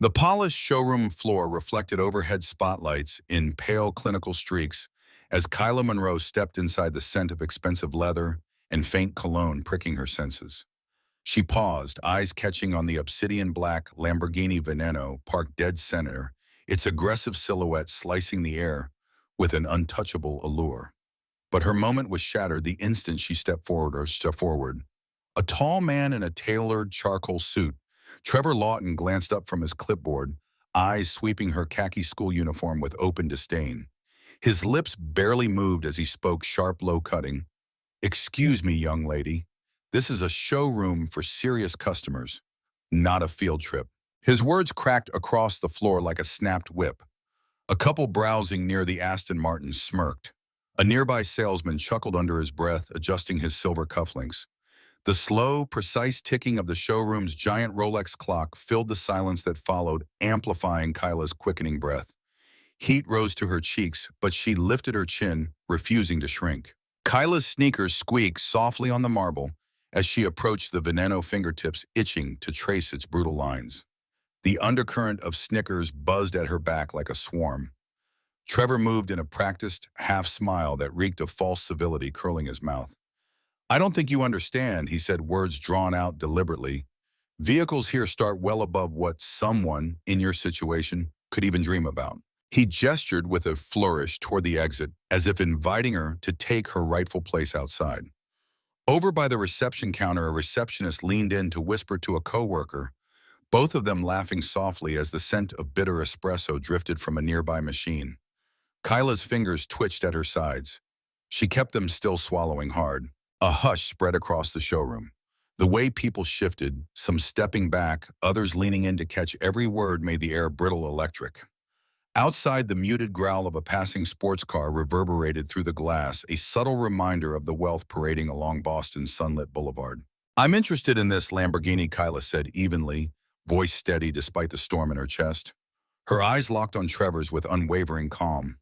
The polished showroom floor reflected overhead spotlights in pale clinical streaks as Kyla Monroe stepped inside, the scent of expensive leather and faint cologne pricking her senses. She paused, eyes catching on the obsidian black Lamborghini Veneno parked dead center, its aggressive silhouette slicing the air with an untouchable allure. But her moment was shattered the instant she stepped forward. A tall man in a tailored charcoal suit, Trevor Lawton glanced up from his clipboard, eyes sweeping her khaki school uniform with open disdain. His lips barely moved as he spoke, sharp, low-cutting. "Excuse me, young lady. This is a showroom for serious customers, not a field trip." His words cracked across the floor like a snapped whip. A couple browsing near the Aston Martin smirked. A nearby salesman chuckled under his breath, adjusting his silver cufflinks. The slow, precise ticking of the showroom's giant Rolex clock filled the silence that followed, amplifying Kyla's quickening breath. Heat rose to her cheeks, but she lifted her chin, refusing to shrink. Kyla's sneakers squeaked softly on the marble as she approached the Veneno, fingertips itching to trace its brutal lines. The undercurrent of snickers buzzed at her back like a swarm. Trevor moved in a practiced half-smile that reeked of false civility, curling his mouth. "I don't think you understand," he said, words drawn out deliberately. "Vehicles here start well above what someone in your situation could even dream about." He gestured with a flourish toward the exit, as if inviting her to take her rightful place outside. Over by the reception counter, a receptionist leaned in to whisper to a coworker, both of them laughing softly as the scent of bitter espresso drifted from a nearby machine. Kyla's fingers twitched at her sides. She kept them still, swallowing hard. A hush spread across the showroom. The way people shifted, some stepping back, others leaning in to catch every word, made the air brittle, electric. Outside, the muted growl of a passing sports car reverberated through the glass, a subtle reminder of the wealth parading along Boston's sunlit boulevard. "I'm interested in this Lamborghini," Kyla said evenly, voice steady despite the storm in her chest. Her eyes locked on Trevor's with unwavering calm.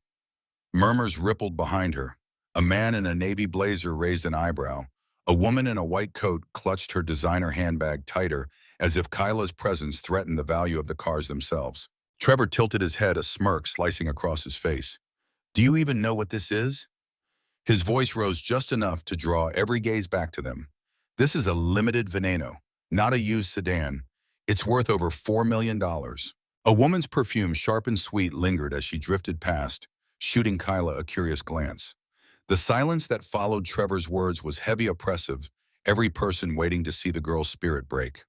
Murmurs rippled behind her. A man in a navy blazer raised an eyebrow. A woman in a white coat clutched her designer handbag tighter, as if Kyla's presence threatened the value of the cars themselves. Trevor tilted his head, a smirk slicing across his face. "Do you even know what this is?" His voice rose just enough to draw every gaze back to them. "This is a limited Veneno, not a used sedan. It's worth over $4 million. A woman's perfume, sharp and sweet, lingered as she drifted past, shooting Kyla a curious glance. The silence that followed Trevor's words was heavy, oppressive, every person waiting to see the girl's spirit break.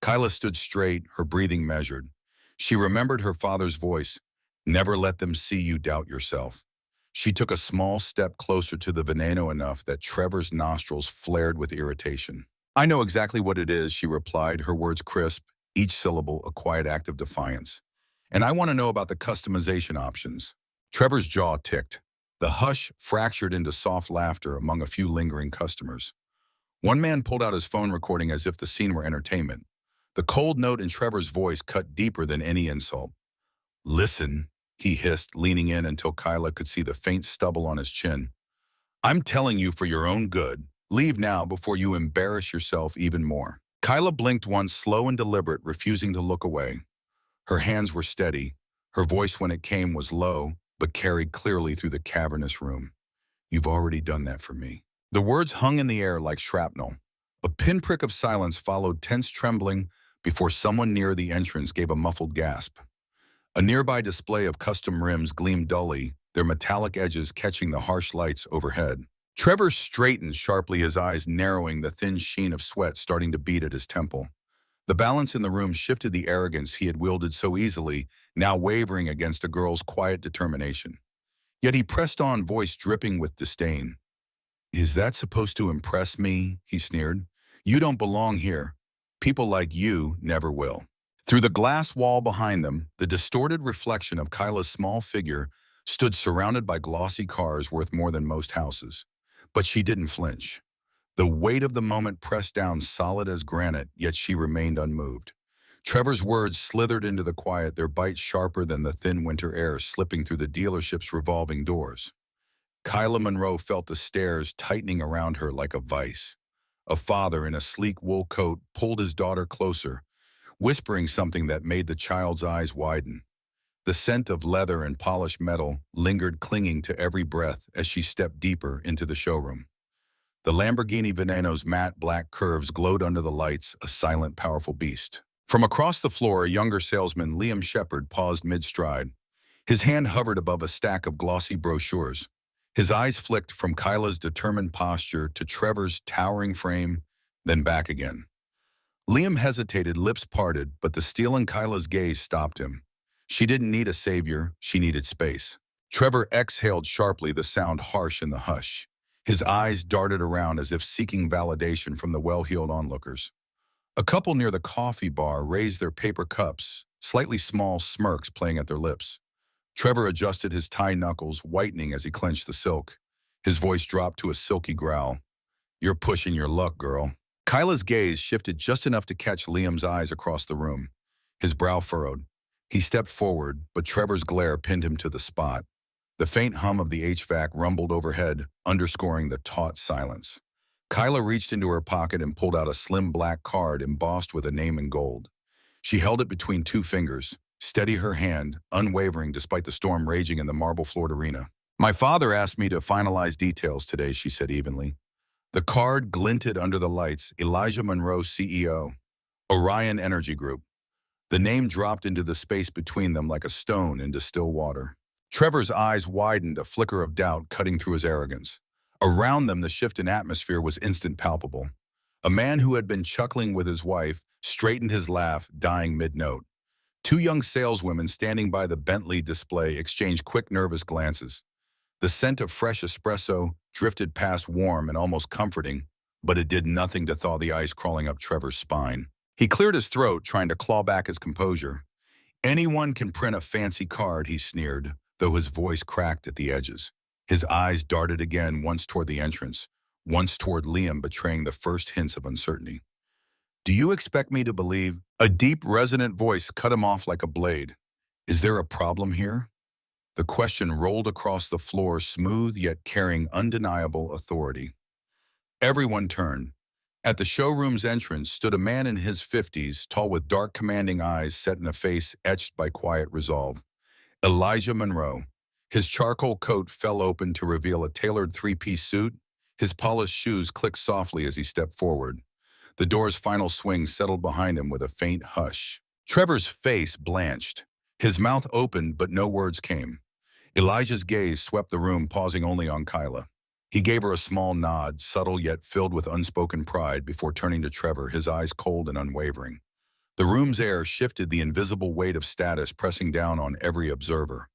Kyla stood straight, her breathing measured. She remembered her father's voice, "Never let them see you doubt yourself." She took a small step closer to the Veneno, enough that Trevor's nostrils flared with irritation. "I know exactly what it is," she replied, her words crisp, each syllable a quiet act of defiance. "And I want to know about the customization options." Trevor's jaw ticked. The hush fractured into soft laughter among a few lingering customers. One man pulled out his phone, recording as if the scene were entertainment. The cold note in Trevor's voice cut deeper than any insult. "Listen," he hissed, leaning in until Kyla could see the faint stubble on his chin. "I'm telling you for your own good. Leave now before you embarrass yourself even more." Kyla blinked once, slow and deliberate, refusing to look away. Her hands were steady. Her voice, when it came, was low, but carried clearly through the cavernous room. "You've already done that for me." The words hung in the air like shrapnel. A pinprick of silence followed, tense trembling, before someone near the entrance gave a muffled gasp. A nearby display of custom rims gleamed dully, their metallic edges catching the harsh lights overhead. Trevor straightened sharply, his eyes narrowing, the thin sheen of sweat starting to beat at his temple. The balance in the room shifted, the arrogance he had wielded so easily, now wavering against a girl's quiet determination. Yet he pressed on, voice dripping with disdain. "Is that supposed to impress me?" he sneered. "You don't belong here. People like you never will." Through the glass wall behind them, the distorted reflection of Kyla's small figure stood, surrounded by glossy cars worth more than most houses. But she didn't flinch. The weight of the moment pressed down solid as granite, yet she remained unmoved. Trevor's words slithered into the quiet, their bite sharper than the thin winter air slipping through the dealership's revolving doors. Kyla Monroe felt the stairs tightening around her like a vice. A father in a sleek wool coat pulled his daughter closer, whispering something that made the child's eyes widen. The scent of leather and polished metal lingered, clinging to every breath as she stepped deeper into the showroom. The Lamborghini Veneno's matte black curves glowed under the lights, a silent, powerful beast. From across the floor, a younger salesman, Liam Shepard, paused mid-stride. His hand hovered above a stack of glossy brochures. His eyes flicked from Kyla's determined posture to Trevor's towering frame, then back again. Liam hesitated, lips parted, but the steel in Kyla's gaze stopped him. She didn't need a savior, she needed space. Trevor exhaled sharply, the sound harsh in the hush. His eyes darted around as if seeking validation from the well-heeled onlookers. A couple near the coffee bar raised their paper cups, slightly small smirks playing at their lips. Trevor adjusted his tie knuckles, whitening as he clenched the silk. His voice dropped to a silky growl. "You're pushing your luck, girl." Kyla's gaze shifted just enough to catch Liam's eyes across the room. His brow furrowed. He stepped forward, but Trevor's glare pinned him to the spot. The faint hum of the HVAC rumbled overhead, underscoring the taut silence. Kyla reached into her pocket and pulled out a slim black card embossed with a name in gold. She held it between two fingers, steady her hand, unwavering despite the storm raging in the marble-floored arena. "My father asked me to finalize details today," she said evenly. The card glinted under the lights. Elijah Monroe, CEO. Orion Energy Group. The name dropped into the space between them like a stone into still water. Trevor's eyes widened, a flicker of doubt cutting through his arrogance. Around them, the shift in atmosphere was instant, palpable. A man who had been chuckling with his wife straightened his laugh, dying mid-note. Two young saleswomen standing by the Bentley display exchanged quick, nervous glances. The scent of fresh espresso drifted past, warm and almost comforting, but it did nothing to thaw the ice crawling up Trevor's spine. He cleared his throat, trying to claw back his composure. "Anyone can print a fancy card," he sneered, though his voice cracked at the edges. His eyes darted again, once toward the entrance, once toward Liam, betraying the first hints of uncertainty. "Do you expect me to believe?" A deep, resonant voice cut him off like a blade. "Is there a problem here?" The question rolled across the floor, smooth yet carrying undeniable authority. Everyone turned. At the showroom's entrance stood a man in his 50s, tall with dark, commanding eyes set in a face etched by quiet resolve. Elijah Monroe. His charcoal coat fell open to reveal a tailored three-piece suit. His polished shoes clicked softly as he stepped forward. The door's final swing settled behind him with a faint hush. Trevor's face blanched. His mouth opened, but no words came. Elijah's gaze swept the room, pausing only on Kyla. He gave her a small nod, subtle yet filled with unspoken pride, before turning to Trevor, his eyes cold and unwavering. The room's air shifted, the invisible weight of status pressing down on every observer.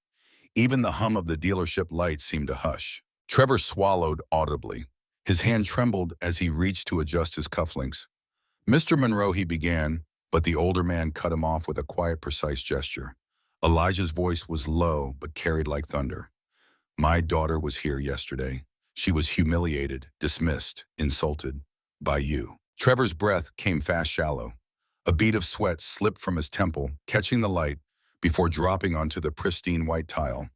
Even the hum of the dealership lights seemed to hush. Trevor swallowed audibly. His hand trembled as he reached to adjust his cufflinks. "Mr. Monroe," he began, but the older man cut him off with a quiet, precise gesture. Elijah's voice was low, but carried like thunder. "My daughter was here yesterday. She was humiliated, dismissed, insulted by you." Trevor's breath came fast, shallow. A bead of sweat slipped from his temple, catching the light, before dropping onto the pristine white tile.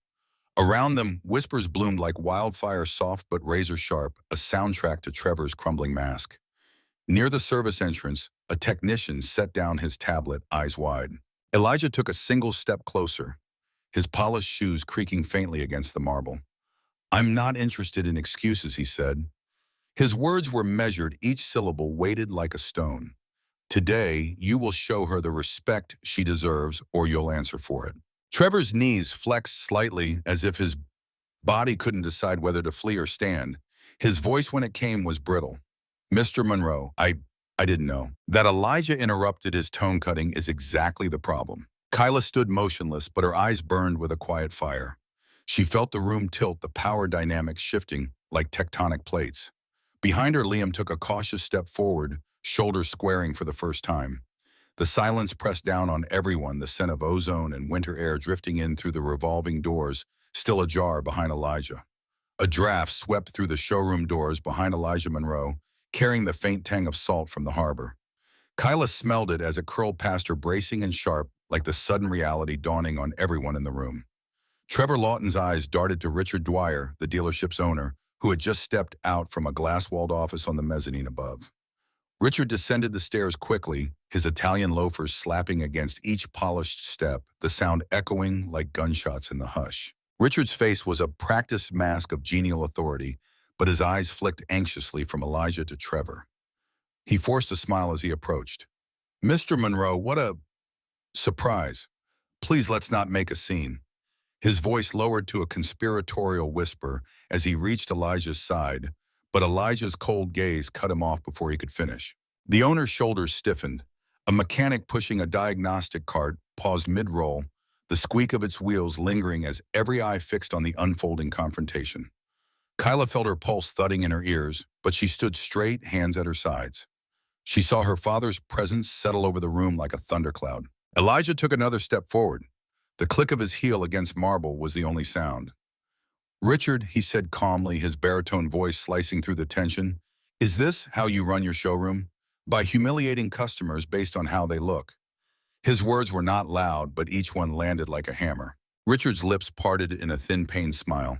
Around them, whispers bloomed like wildfire, soft but razor-sharp, a soundtrack to Trevor's crumbling mask. Near the service entrance, a technician set down his tablet, eyes wide. Elijah took a single step closer, his polished shoes creaking faintly against the marble. "I'm not interested in excuses," he said. His words were measured, each syllable weighted like a stone. "Today, you will show her the respect she deserves, or you'll answer for it." Trevor's knees flexed slightly, as if his body couldn't decide whether to flee or stand. His voice, when it came, was brittle. "Mr. Monroe, I didn't know." That Elijah interrupted his tone cutting is exactly the problem. Kyla stood motionless, but her eyes burned with a quiet fire. She felt the room tilt, the power dynamics shifting like tectonic plates. Behind her, Liam took a cautious step forward, shoulders squaring for the first time. The silence pressed down on everyone, the scent of ozone and winter air drifting in through the revolving doors, still ajar behind Elijah. A draft swept through the showroom doors behind Elijah Monroe, carrying the faint tang of salt from the harbor. Kyla smelled it as it curled past her, bracing and sharp, like the sudden reality dawning on everyone in the room. Trevor Lawton's eyes darted to Richard Dwyer, the dealership's owner, who had just stepped out from a glass-walled office on the mezzanine above. Richard descended the stairs quickly, his Italian loafers slapping against each polished step, the sound echoing like gunshots in the hush. Richard's face was a practiced mask of genial authority, but his eyes flicked anxiously from Elijah to Trevor. He forced a smile as he approached. "Mr. Monroe, what a surprise. Please let's not make a scene." His voice lowered to a conspiratorial whisper as he reached Elijah's side, but Elijah's cold gaze cut him off before he could finish. The owner's shoulders stiffened. A mechanic pushing a diagnostic cart paused mid-roll, the squeak of its wheels lingering as every eye fixed on the unfolding confrontation. Kyla felt her pulse thudding in her ears, but she stood straight, hands at her sides. She saw her father's presence settle over the room like a thundercloud. Elijah took another step forward. The click of his heel against marble was the only sound. "Richard," he said calmly, his baritone voice slicing through the tension, "is this how you run your showroom? By humiliating customers based on how they look?" His words were not loud, but each one landed like a hammer. Richard's lips parted in a thin, pained smile.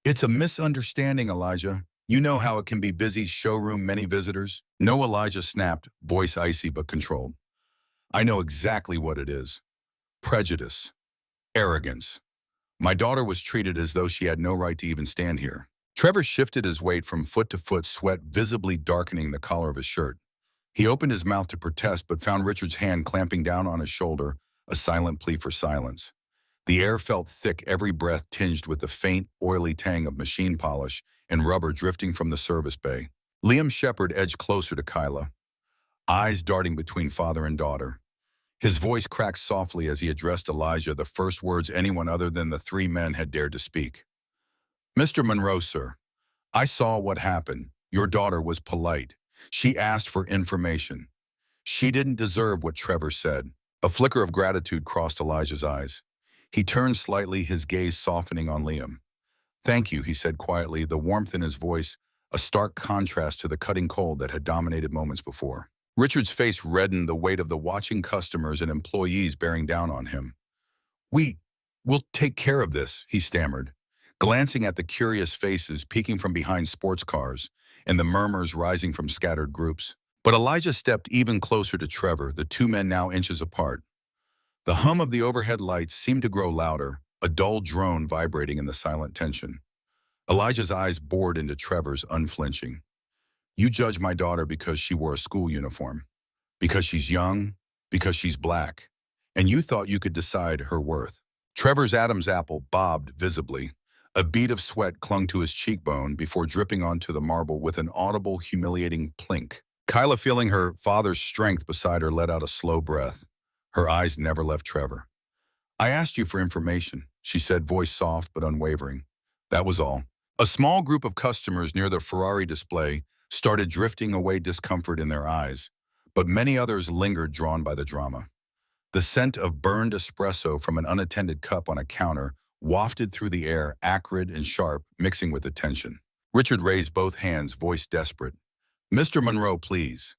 "It's a misunderstanding, Elijah. You know how it can be busy showroom, many visitors." "No," Elijah snapped, voice icy but controlled. "I know exactly what it is. Prejudice. Arrogance. My daughter was treated as though she had no right to even stand here." Trevor shifted his weight from foot to foot, sweat visibly darkening the collar of his shirt. He opened his mouth to protest but found Richard's hand clamping down on his shoulder, a silent plea for silence. The air felt thick, every breath tinged with the faint, oily tang of machine polish and rubber drifting from the service bay. Liam Shepard edged closer to Kyla, eyes darting between father and daughter. His voice cracked softly as he addressed Elijah, the first words anyone other than the three men had dared to speak. "Mr. Monroe, sir, I saw what happened. Your daughter was polite. She asked for information. She didn't deserve what Trevor said." A flicker of gratitude crossed Elijah's eyes. He turned slightly, his gaze softening on Liam. "Thank you," he said quietly, the warmth in his voice a stark contrast to the cutting cold that had dominated moments before. Richard's face reddened, the weight of the watching customers and employees bearing down on him. "We'll take care of this," he stammered, glancing at the curious faces peeking from behind sports cars and the murmurs rising from scattered groups. But Elijah stepped even closer to Trevor, the two men now inches apart. The hum of the overhead lights seemed to grow louder, a dull drone vibrating in the silent tension. Elijah's eyes bored into Trevor's, unflinching. "You judge my daughter because she wore a school uniform, because she's young, because she's black, and you thought you could decide her worth." Trevor's Adam's apple bobbed visibly. A bead of sweat clung to his cheekbone before dripping onto the marble with an audible, humiliating plink. Kyla, feeling her father's strength beside her, let out a slow breath. Her eyes never left Trevor. "I asked you for information," she said, voice soft but unwavering. "That was all." A small group of customers near the Ferrari display started drifting away, discomfort in their eyes, but many others lingered, drawn by the drama. The scent of burned espresso from an unattended cup on a counter wafted through the air, acrid and sharp, mixing with the tension. Richard raised both hands, voice desperate. "Mr. Monroe, please.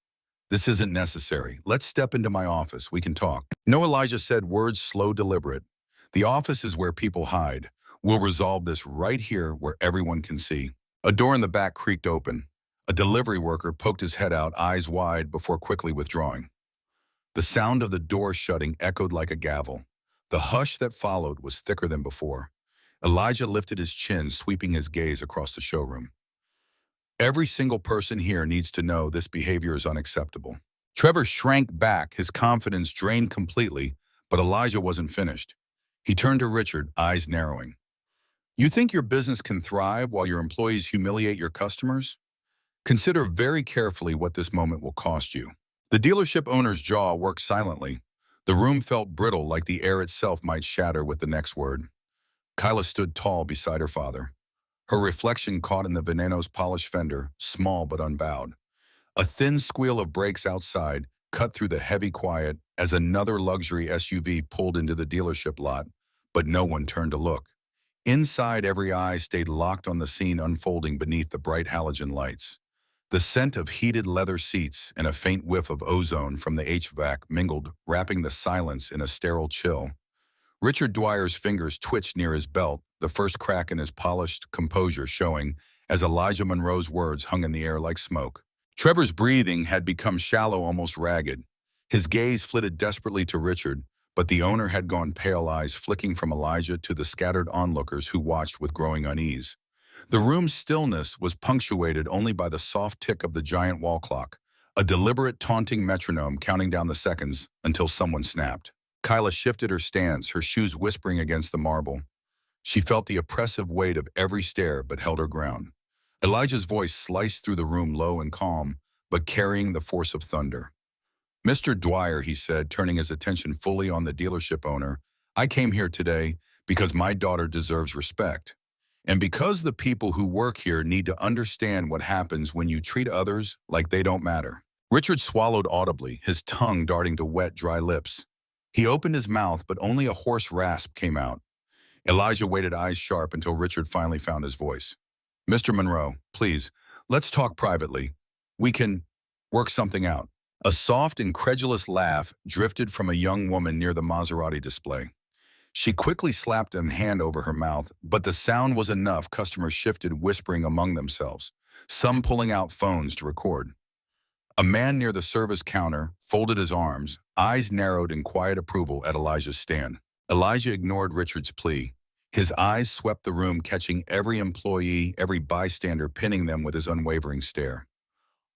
This isn't necessary. Let's step into my office. We can talk." "No," Elijah said, words slow, deliberate. "The office is where people hide. We'll resolve this right here where everyone can see." A door in the back creaked open. A delivery worker poked his head out, eyes wide, before quickly withdrawing. The sound of the door shutting echoed like a gavel. The hush that followed was thicker than before. Elijah lifted his chin, sweeping his gaze across the showroom. "Every single person here needs to know this behavior is unacceptable." Trevor shrank back, his confidence drained completely, but Elijah wasn't finished. He turned to Richard, eyes narrowing. "You think your business can thrive while your employees humiliate your customers? Consider very carefully what this moment will cost you." The dealership owner's jaw worked silently. The room felt brittle, like the air itself might shatter with the next word. Kyla stood tall beside her father. Her reflection caught in the Veneno's polished fender, small but unbowed. A thin squeal of brakes outside cut through the heavy quiet as another luxury SUV pulled into the dealership lot, but no one turned to look. Inside, every eye stayed locked on the scene unfolding beneath the bright halogen lights. The scent of heated leather seats and a faint whiff of ozone from the HVAC mingled, wrapping the silence in a sterile chill. Richard Dwyer's fingers twitched near his belt, the first crack in his polished composure showing as Elijah Monroe's words hung in the air like smoke. Trevor's breathing had become shallow, almost ragged. His gaze flitted desperately to Richard, but the owner had gone pale, eyes flicking from Elijah to the scattered onlookers who watched with growing unease. The room's stillness was punctuated only by the soft tick of the giant wall clock, a deliberate taunting metronome counting down the seconds until someone snapped. Kyla shifted her stance, her shoes whispering against the marble. She felt the oppressive weight of every stare but held her ground. Elijah's voice sliced through the room, low and calm, but carrying the force of thunder. "Mr. Dwyer," he said, turning his attention fully on the dealership owner, "I came here today because my daughter deserves respect. And because the people who work here need to understand what happens when you treat others like they don't matter." Richard swallowed audibly, his tongue darting to wet, dry lips. He opened his mouth, but only a hoarse rasp came out. Elijah waited, eyes sharp, until Richard finally found his voice. "Mr. Monroe, please, let's talk privately. We can work something out." A soft, incredulous laugh drifted from a young woman near the Maserati display. She quickly slapped a hand over her mouth, but the sound was enough. Customers shifted, whispering among themselves, some pulling out phones to record. A man near the service counter folded his arms, eyes narrowed in quiet approval at Elijah's stand. Elijah ignored Richard's plea. His eyes swept the room, catching every employee, every bystander, pinning them with his unwavering stare.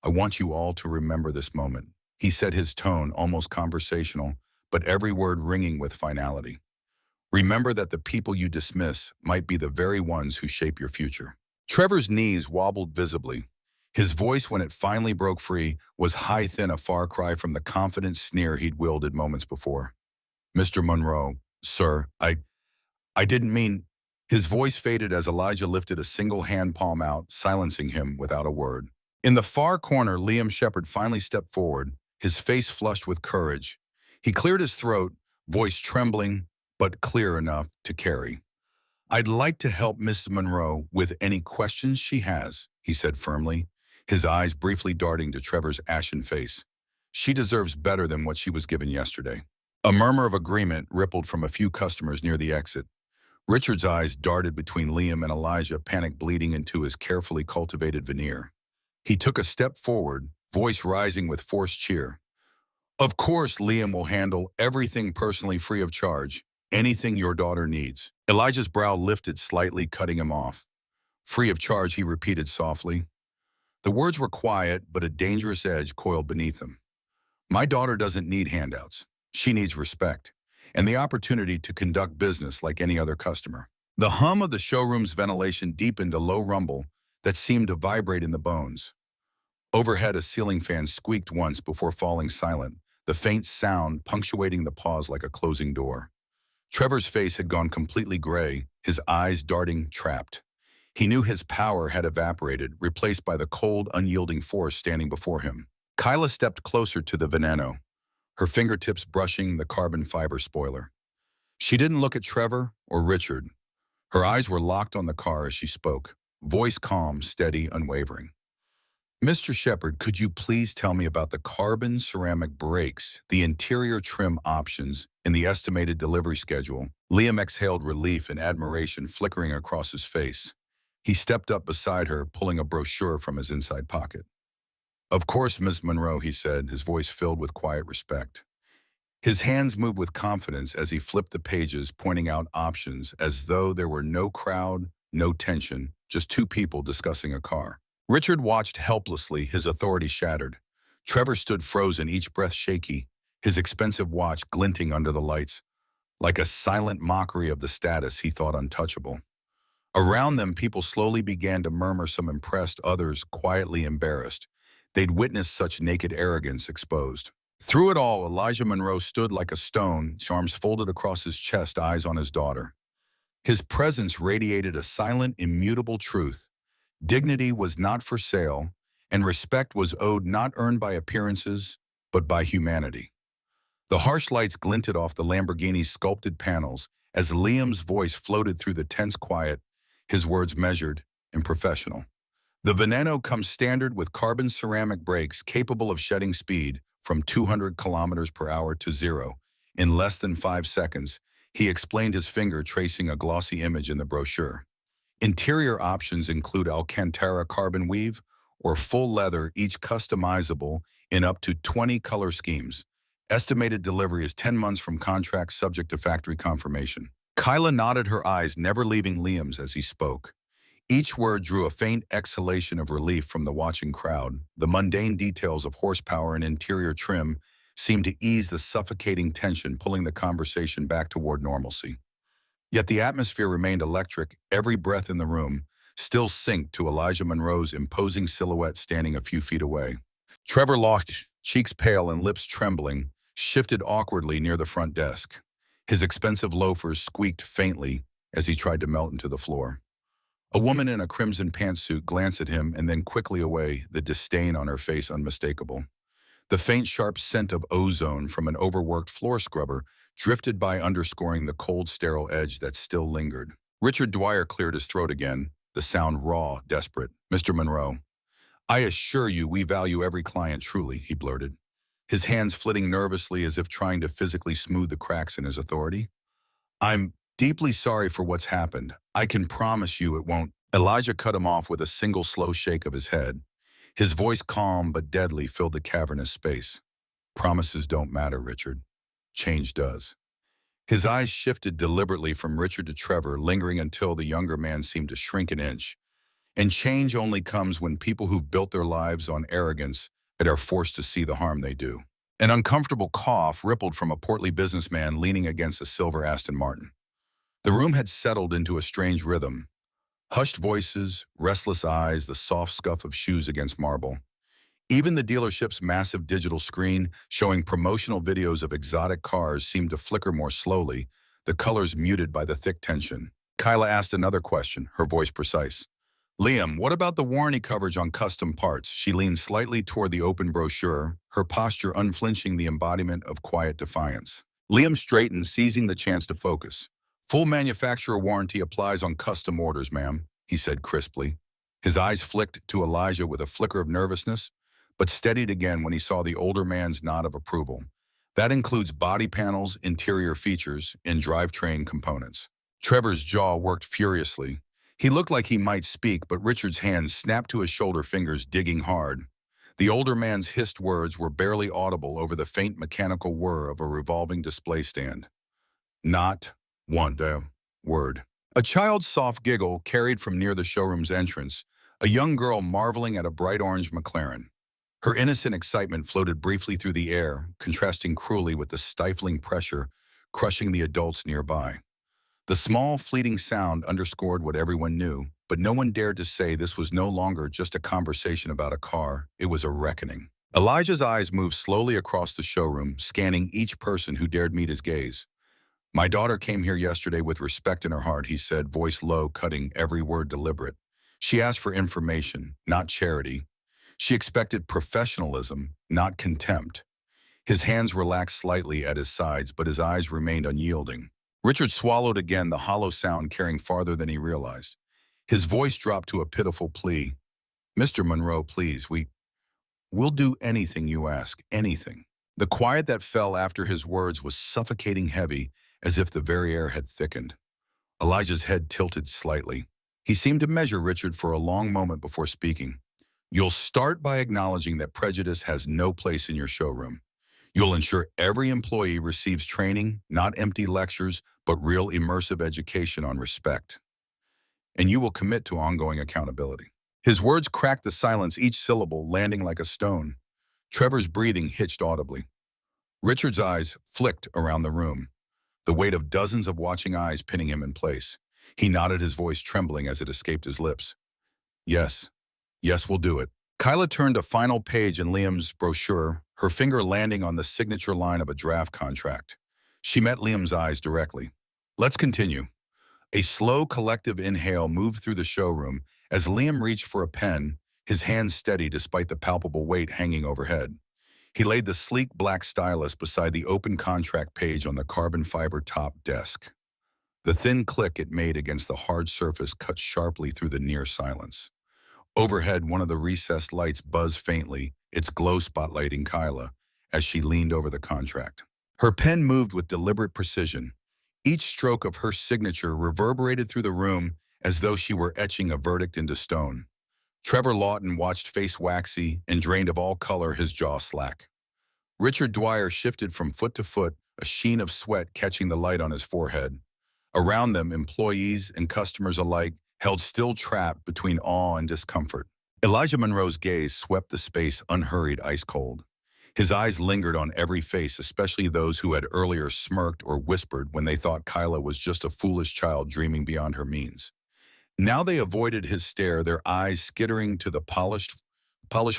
"I want you all to remember this moment," he said, his tone almost conversational, but every word ringing with finality. "Remember that the people you dismiss might be the very ones who shape your future." Trevor's knees wobbled visibly. His voice, when it finally broke free, was high, thin, a far cry from the confident sneer he'd wielded moments before. "Mr. Monroe, sir, I didn't mean—" His voice faded as Elijah lifted a single hand palm out, silencing him without a word. In the far corner, Liam Shepard finally stepped forward, his face flushed with courage. He cleared his throat, voice trembling, but clear enough to carry. "I'd like to help Miss Monroe with any questions she has," he said firmly, his eyes briefly darting to Trevor's ashen face. "She deserves better than what she was given yesterday." A murmur of agreement rippled from a few customers near the exit. Richard's eyes darted between Liam and Elijah, panic bleeding into his carefully cultivated veneer. He took a step forward, voice rising with forced cheer. "Of course, Liam will handle everything personally, free of charge. Anything your daughter needs." Elijah's brow lifted slightly, cutting him off. "Free of charge," he repeated softly. The words were quiet, but a dangerous edge coiled beneath them. "My daughter doesn't need handouts. She needs respect, and the opportunity to conduct business like any other customer." The hum of the showroom's ventilation deepened, a low rumble that seemed to vibrate in the bones. Overhead, a ceiling fan squeaked once before falling silent, the faint sound punctuating the pause like a closing door. Trevor's face had gone completely gray, his eyes darting, trapped. He knew his power had evaporated, replaced by the cold, unyielding force standing before him. Kyla stepped closer to the Veneno, her fingertips brushing the carbon fiber spoiler. She didn't look at Trevor or Richard. Her eyes were locked on the car as she spoke, voice calm, steady, unwavering. "Mr. Shepard, could you please tell me about the carbon ceramic brakes, the interior trim options, and the estimated delivery schedule?" Liam exhaled relief and admiration flickering across his face. He stepped up beside her, pulling a brochure from his inside pocket. "Of course, Miss Monroe," he said, his voice filled with quiet respect. His hands moved with confidence as he flipped the pages, pointing out options as though there were no crowd, no tension, just two people discussing a car. Richard watched helplessly, his authority shattered. Trevor stood frozen, each breath shaky, his expensive watch glinting under the lights, like a silent mockery of the status he thought untouchable. Around them, people slowly began to murmur, some impressed, others quietly embarrassed. They'd witnessed such naked arrogance exposed. Through it all, Elijah Monroe stood like a stone, his arms folded across his chest, eyes on his daughter. His presence radiated a silent, immutable truth. Dignity was not for sale, and respect was owed, not earned by appearances, but by humanity. The harsh lights glinted off the Lamborghini's sculpted panels as Liam's voice floated through the tense quiet, his words measured and professional. "The Veneno comes standard with carbon ceramic brakes capable of shedding speed from 200 kilometers per hour to zero in less than 5 seconds," he explained, his finger tracing a glossy image in the brochure. "Interior options include Alcantara carbon weave or full leather, each customizable in up to 20 color schemes. Estimated delivery is 10 months from contract subject to factory confirmation. Kyla nodded her eyes, never leaving Liam's as he spoke. Each word drew a faint exhalation of relief from the watching crowd. The mundane details of horsepower and interior trim seemed to ease the suffocating tension, pulling the conversation back toward normalcy. Yet the atmosphere remained electric, every breath in the room still synced to Elijah Monroe's imposing silhouette standing a few feet away. Trevor Locke, cheeks pale and lips trembling, shifted awkwardly near the front desk. His expensive loafers squeaked faintly as he tried to melt into the floor. A woman in a crimson pantsuit glanced at him and then quickly away, the disdain on her face unmistakable. The faint sharp scent of ozone from an overworked floor scrubber drifted by, underscoring the cold sterile edge that still lingered. Richard Dwyer cleared his throat again, the sound raw, desperate. "Mr. Monroe, I assure you we value every client truly," he blurted, his hands flitting nervously as if trying to physically smooth the cracks in his authority. "I'm deeply sorry for what's happened. I can promise you it won't." Elijah cut him off with a single slow shake of his head. His voice, calm but deadly, filled the cavernous space. "Promises don't matter, Richard. Change does." His eyes shifted deliberately from Richard to Trevor, lingering until the younger man seemed to shrink an inch. And change only comes when people who've built their lives on arrogance and are forced to see the harm they do. An uncomfortable cough rippled from a portly businessman leaning against a silver Aston Martin. The room had settled into a strange rhythm. Hushed voices, restless eyes, the soft scuff of shoes against marble. Even the dealership's massive digital screen, showing promotional videos of exotic cars, seemed to flicker more slowly, the colors muted by the thick tension. Kyla asked another question, her voice precise. "Liam, what about the warranty coverage on custom parts?" She leaned slightly toward the open brochure, her posture unflinching, the embodiment of quiet defiance. Liam straightened, seizing the chance to focus. "Full manufacturer warranty applies on custom orders, ma'am," he said crisply. His eyes flicked to Elijah with a flicker of nervousness, but steadied again when he saw the older man's nod of approval. "That includes body panels, interior features, and drivetrain components." Trevor's jaw worked furiously. He looked like he might speak, but Richard's hands snapped to his shoulder, fingers digging hard. The older man's hissed words were barely audible over the faint mechanical whir of a revolving display stand. "Not one word." A child's soft giggle carried from near the showroom's entrance, a young girl marveling at a bright orange McLaren. Her innocent excitement floated briefly through the air, contrasting cruelly with the stifling pressure crushing the adults nearby. The small, fleeting sound underscored what everyone knew, but no one dared to say this was no longer just a conversation about a car, it was a reckoning. Elijah's eyes moved slowly across the showroom, scanning each person who dared meet his gaze. "My daughter came here yesterday with respect in her heart," he said, voice low, cutting every word deliberate. "She asked for information, not charity. She expected professionalism, not contempt." His hands relaxed slightly at his sides, but his eyes remained unyielding. Richard swallowed again, the hollow sound carrying farther than he realized. His voice dropped to a pitiful plea. "Mr. Monroe, please, we'll do anything you ask, anything." The quiet that fell after his words was suffocating heavy, as if the very air had thickened. Elijah's head tilted slightly. He seemed to measure Richard for a long moment before speaking. "You'll start by acknowledging that prejudice has no place in your showroom. You'll ensure every employee receives training, not empty lectures, but real immersive education on respect. And you will commit to ongoing accountability." His words cracked the silence, each syllable landing like a stone. Trevor's breathing hitched audibly. Richard's eyes flicked around the room, the weight of dozens of watching eyes pinning him in place. He nodded, his voice trembling as it escaped his lips. "Yes. Yes, we'll do it." Kyla turned a final page in Liam's brochure, her finger landing on the signature line of a draft contract. She met Liam's eyes directly. "Let's continue." A slow, collective inhale moved through the showroom as Liam reached for a pen, his hands steady despite the palpable weight hanging overhead. He laid the sleek black stylus beside the open contract page on the carbon fiber top desk. The thin click it made against the hard surface cut sharply through the near silence. Overhead, one of the recessed lights buzzed faintly, its glow spotlighting Kyla as she leaned over the contract. Her pen moved with deliberate precision. Each stroke of her signature reverberated through the room as though she were etching a verdict into stone. Trevor Lawton watched, face waxy and drained of all color, his jaw slack. Richard Dwyer shifted from foot to foot, a sheen of sweat catching the light on his forehead. Around them, employees and customers alike held still trapped between awe and discomfort. Elijah Monroe's gaze swept the space unhurried, ice cold. His eyes lingered on every face, especially those who had earlier smirked or whispered when they thought Kyla was just a foolish child dreaming beyond her means. Now they avoided his stare, their eyes skittering to the polished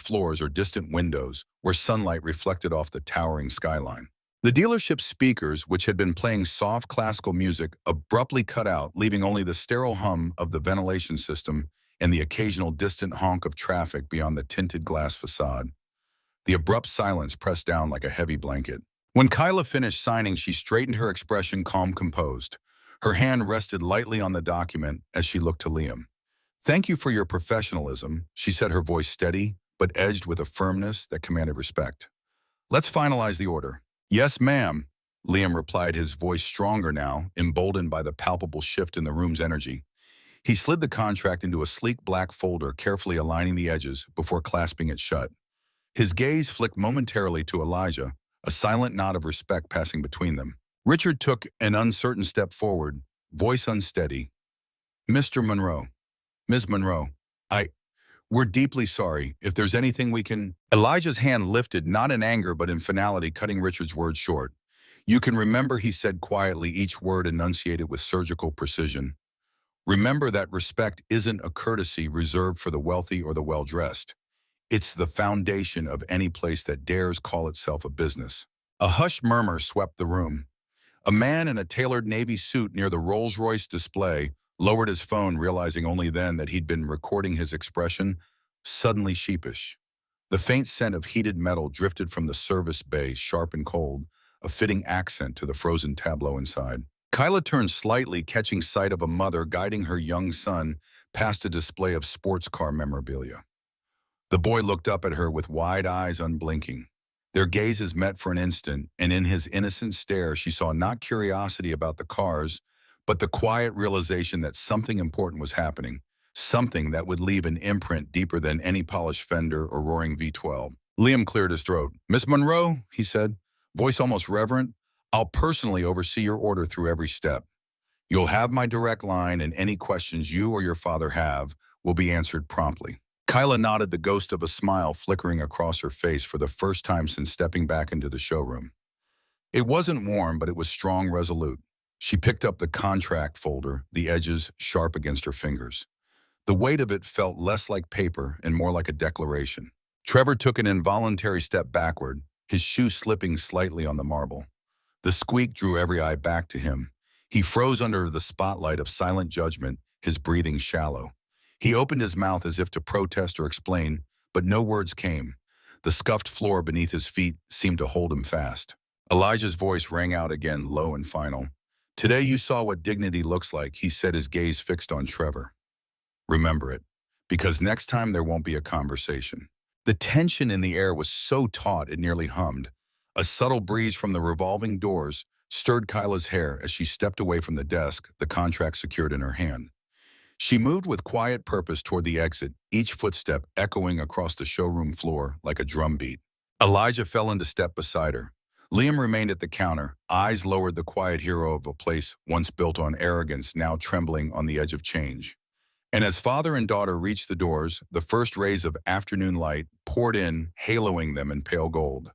floors or distant windows where sunlight reflected off the towering skyline. The dealership's speakers, which had been playing soft classical music, abruptly cut out, leaving only the sterile hum of the ventilation system and the occasional distant honk of traffic beyond the tinted glass facade. The abrupt silence pressed down like a heavy blanket. When Kyla finished signing, she straightened her expression, calm, composed. Her hand rested lightly on the document as she looked to Liam. "Thank you for your professionalism," she said, her voice steady, but edged with a firmness that commanded respect. "Let's finalize the order." "Yes, ma'am," Liam replied, his voice stronger now, emboldened by the palpable shift in the room's energy. He slid the contract into a sleek black folder, carefully aligning the edges before clasping it shut. His gaze flicked momentarily to Elijah, a silent nod of respect passing between them. Richard took an uncertain step forward, voice unsteady. "Mr. Monroe, Ms. Monroe, we're deeply sorry. If there's anything we can—" Elijah's hand lifted, not in anger but in finality, cutting Richard's words short. "You can remember," he said quietly, each word enunciated with surgical precision. "Remember that respect isn't a courtesy reserved for the wealthy or the well-dressed. It's the foundation of any place that dares call itself a business." A hushed murmur swept the room. A man in a tailored navy suit near the Rolls-Royce display lowered his phone, realizing only then that he'd been recording his expression, suddenly sheepish. The faint scent of heated metal drifted from the service bay, sharp and cold, a fitting accent to the frozen tableau inside. Kyla turned slightly, catching sight of a mother guiding her young son past a display of sports car memorabilia. The boy looked up at her with wide eyes unblinking. Their gazes met for an instant, and in his innocent stare she saw not curiosity about the cars, but the quiet realization that something important was happening, something that would leave an imprint deeper than any polished fender or roaring V12. Liam cleared his throat. "Miss Monroe," he said, voice almost reverent, "I'll personally oversee your order through every step. You'll have my direct line, and any questions you or your father have will be answered promptly." Kyla nodded, the ghost of a smile flickering across her face for the first time since stepping back into the showroom. It wasn't warm, but it was strong, resolute. She picked up the contract folder, the edges sharp against her fingers. The weight of it felt less like paper and more like a declaration. Trevor took an involuntary step backward, his shoe slipping slightly on the marble. The squeak drew every eye back to him. He froze under the spotlight of silent judgment, his breathing shallow. He opened his mouth as if to protest or explain, but no words came. The scuffed floor beneath his feet seemed to hold him fast. Elijah's voice rang out again, low and final. "Today you saw what dignity looks like," he said, his gaze fixed on Trevor. "Remember it, because next time there won't be a conversation." The tension in the air was so taut it nearly hummed. A subtle breeze from the revolving doors stirred Kyla's hair as she stepped away from the desk, the contract secured in her hand. She moved with quiet purpose toward the exit, each footstep echoing across the showroom floor like a drumbeat. Elijah fell into step beside her. Liam remained at the counter, eyes lowered, the quiet hero of a place once built on arrogance, now trembling on the edge of change. And as father and daughter reached the doors, the first rays of afternoon light poured in, haloing them in pale gold.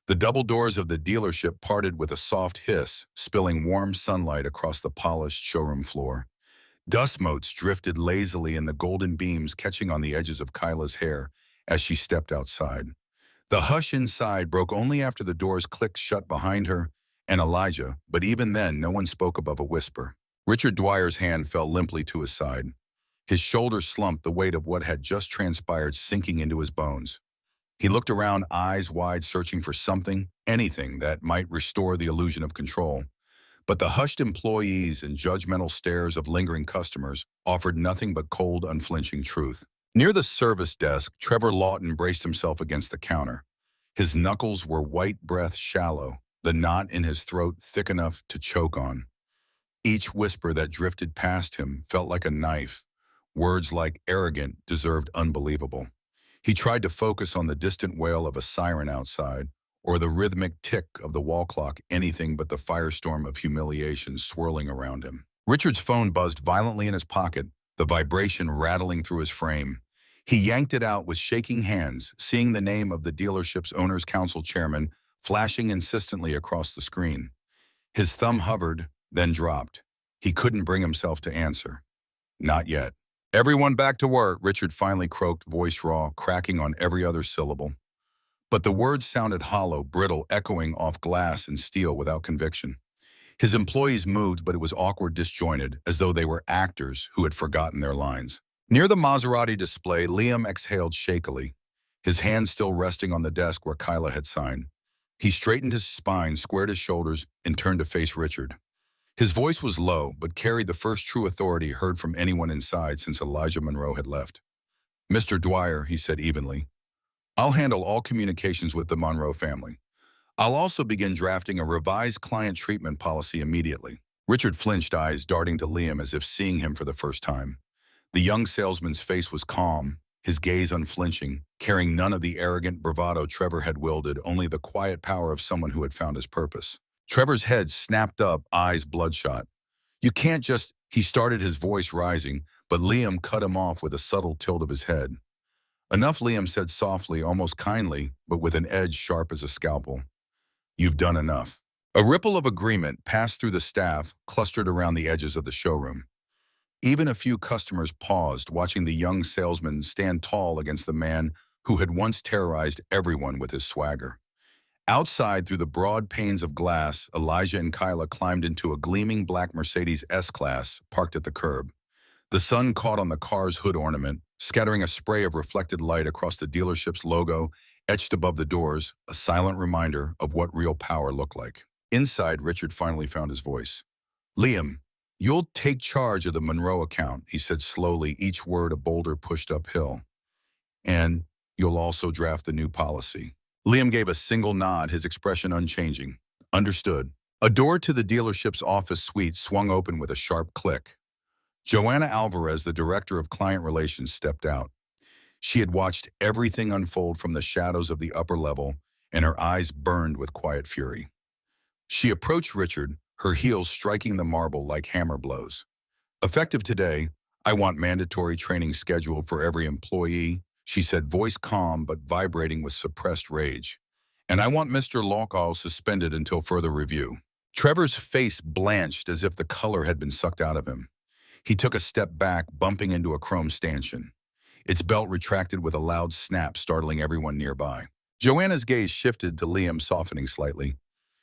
The double doors of the dealership parted with a soft hiss, spilling warm sunlight across the polished showroom floor. Dust motes drifted lazily in the golden beams, catching on the edges of Kyla's hair as she stepped outside. The hush inside broke only after the doors clicked shut behind her and Elijah, but even then no one spoke above a whisper. Richard Dwyer's hand fell limply to his side. His shoulders slumped, the weight of what had just transpired sinking into his bones. He looked around, eyes wide, searching for something, anything that might restore the illusion of control. But the hushed employees and judgmental stares of lingering customers offered nothing but cold, unflinching truth. Near the service desk, Trevor Lawton braced himself against the counter. His knuckles were white breath shallow, the knot in his throat thick enough to choke on. Each whisper that drifted past him felt like a knife. Words like arrogant deserved unbelievable. He tried to focus on the distant wail of a siren outside, or the rhythmic tick of the wall clock anything but the firestorm of humiliation swirling around him. Richard's phone buzzed violently in his pocket, the vibration rattling through his frame. He yanked it out with shaking hands, seeing the name of the dealership's owner's council chairman flashing insistently across the screen. His thumb hovered, then dropped. He couldn't bring himself to answer. Not yet. "Everyone back to work," Richard finally croaked, voice raw, cracking on every other syllable. But the words sounded hollow, brittle, echoing off glass and steel without conviction. His employees moved, but it was awkward, disjointed, as though they were actors who had forgotten their lines. Near the Maserati display, Liam exhaled shakily, his hand still resting on the desk where Kyla had signed. He straightened his spine, squared his shoulders, and turned to face Richard. His voice was low, but carried the first true authority heard from anyone inside since Elijah Monroe had left. "Mr. Dwyer," he said evenly, "I'll handle all communications with the Monroe family. I'll also begin drafting a revised client treatment policy immediately." Richard flinched, eyes darting to Liam as if seeing him for the first time. The young salesman's face was calm, his gaze unflinching, carrying none of the arrogant bravado Trevor had wielded, only the quiet power of someone who had found his purpose. Trevor's head snapped up, eyes bloodshot. "You can't just—" he started, his voice rising, but Liam cut him off with a subtle tilt of his head. "Enough," Liam said softly, almost kindly, but with an edge sharp as a scalpel. "You've done enough." A ripple of agreement passed through the staff, clustered around the edges of the showroom. Even a few customers paused, watching the young salesman stand tall against the man who had once terrorized everyone with his swagger. Outside, through the broad panes of glass, Elijah and Kyla climbed into a gleaming black Mercedes S-Class parked at the curb. The sun caught on the car's hood ornament, scattering a spray of reflected light across the dealership's logo, etched above the doors, a silent reminder of what real power looked like. Inside, Richard finally found his voice. "Liam, you'll take charge of the Monroe account," he said slowly, each word a boulder pushed uphill. "And you'll also draft the new policy." Liam gave a single nod, his expression unchanging. "Understood." A door to the dealership's office suite swung open with a sharp click. Joanna Alvarez, the director of client relations, stepped out. She had watched everything unfold from the shadows of the upper level, and her eyes burned with quiet fury. She approached Richard, her heels striking the marble like hammer blows. "Effective today, I want mandatory training scheduled for every employee," she said, voice calm but vibrating with suppressed rage. "And I want Mr. Lockall suspended until further review." Trevor's face blanched as if the color had been sucked out of him. He took a step back, bumping into a chrome stanchion. Its belt retracted with a loud snap, startling everyone nearby. Joanna's gaze shifted to Liam, softening slightly.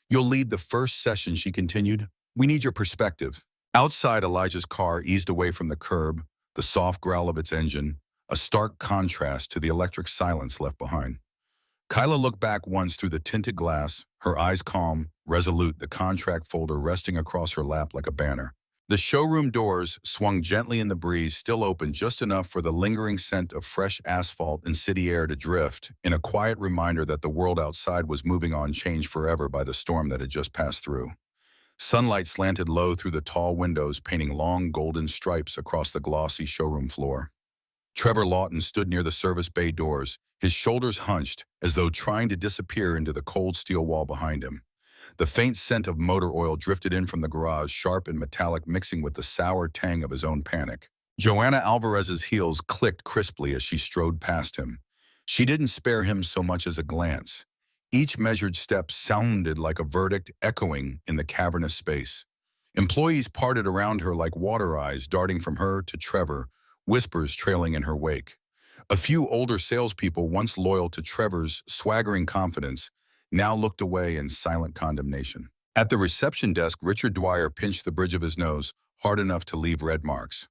"You'll lead the first session," she continued. "We need your perspective." Outside, Elijah's car eased away from the curb, the soft growl of its engine, a stark contrast to the electric silence left behind. Kyla looked back once through the tinted glass, her eyes calm, resolute, the contract folder resting across her lap like a banner. The showroom doors swung gently in the breeze, still open just enough for the lingering scent of fresh asphalt and city air to drift, in a quiet reminder that the world outside was moving on, changed forever by the storm that had just passed through. Sunlight slanted low through the tall windows, painting long golden stripes across the glossy showroom floor. Trevor Lawton stood near the service bay doors, his shoulders hunched, as though trying to disappear into the cold steel wall behind him. The faint scent of motor oil drifted in from the garage, sharp and metallic, mixing with the sour tang of his own panic. Joanna Alvarez's heels clicked crisply as she strode past him. She didn't spare him so much as a glance. Each measured step sounded like a verdict, echoing in the cavernous space. Employees parted around her like water eyes, darting from her to Trevor, whispers trailing in her wake. A few older salespeople, once loyal to Trevor's swaggering confidence, now looked away in silent condemnation. At the reception desk, Richard Dwyer pinched the bridge of his nose, hard enough to leave red marks.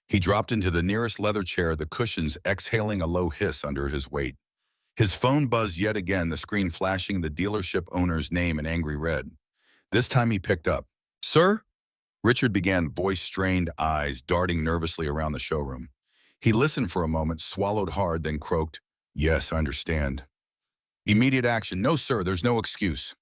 He dropped into the nearest leather chair, the cushions exhaling a low hiss under his weight. His phone buzzed yet again, the screen flashing the dealership owner's name in angry red. This time he picked up. "Sir?" Richard began, voice strained, eyes darting nervously around the showroom. He listened for a moment, swallowed hard, then croaked, "Yes, I understand." "Immediate action." "No, sir, there's no excuse."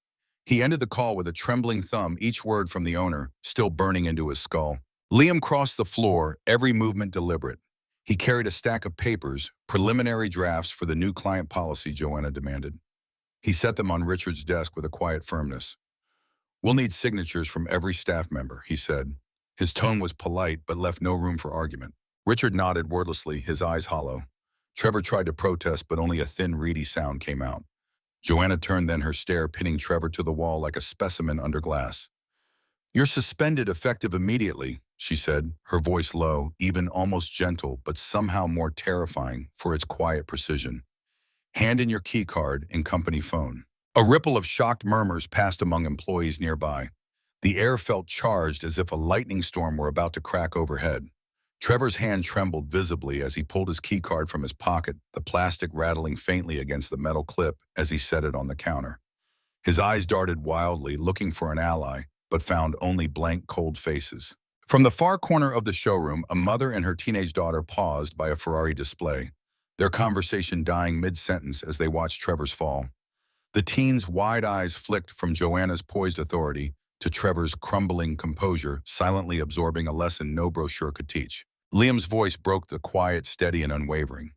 He ended the call with a trembling thumb, each word from the owner still burning into his skull. Liam crossed the floor, every movement deliberate. He carried a stack of papers, preliminary drafts for the new client policy, Joanna demanded. He set them on Richard's desk with a quiet firmness. "We'll need signatures from every staff member," he said. His tone was polite but left no room for argument. Richard nodded wordlessly, his eyes hollow. Trevor tried to protest, but only a thin, reedy sound came out. Joanna turned then, her stare pinning Trevor to the wall like a specimen under glass. "You're suspended effective immediately," she said, her voice low, even almost gentle, but somehow more terrifying for its quiet precision. "Hand in your key card and company phone." A ripple of shocked murmurs passed among employees nearby. The air felt charged as if a lightning storm were about to crack overhead. Trevor's hand trembled visibly as he pulled his key card from his pocket, the plastic rattling faintly against the metal clip as he set it on the counter. His eyes darted wildly, looking for an ally, but found only blank, cold faces. From the far corner of the showroom, a mother and her teenage daughter paused by a Ferrari display, their conversation dying mid-sentence as they watched Trevor's fall. The teens' wide eyes flicked from Joanna's poised authority to Trevor's crumbling composure, silently absorbing a lesson no brochure could teach. Liam's voice broke the quiet, steady, and unwavering.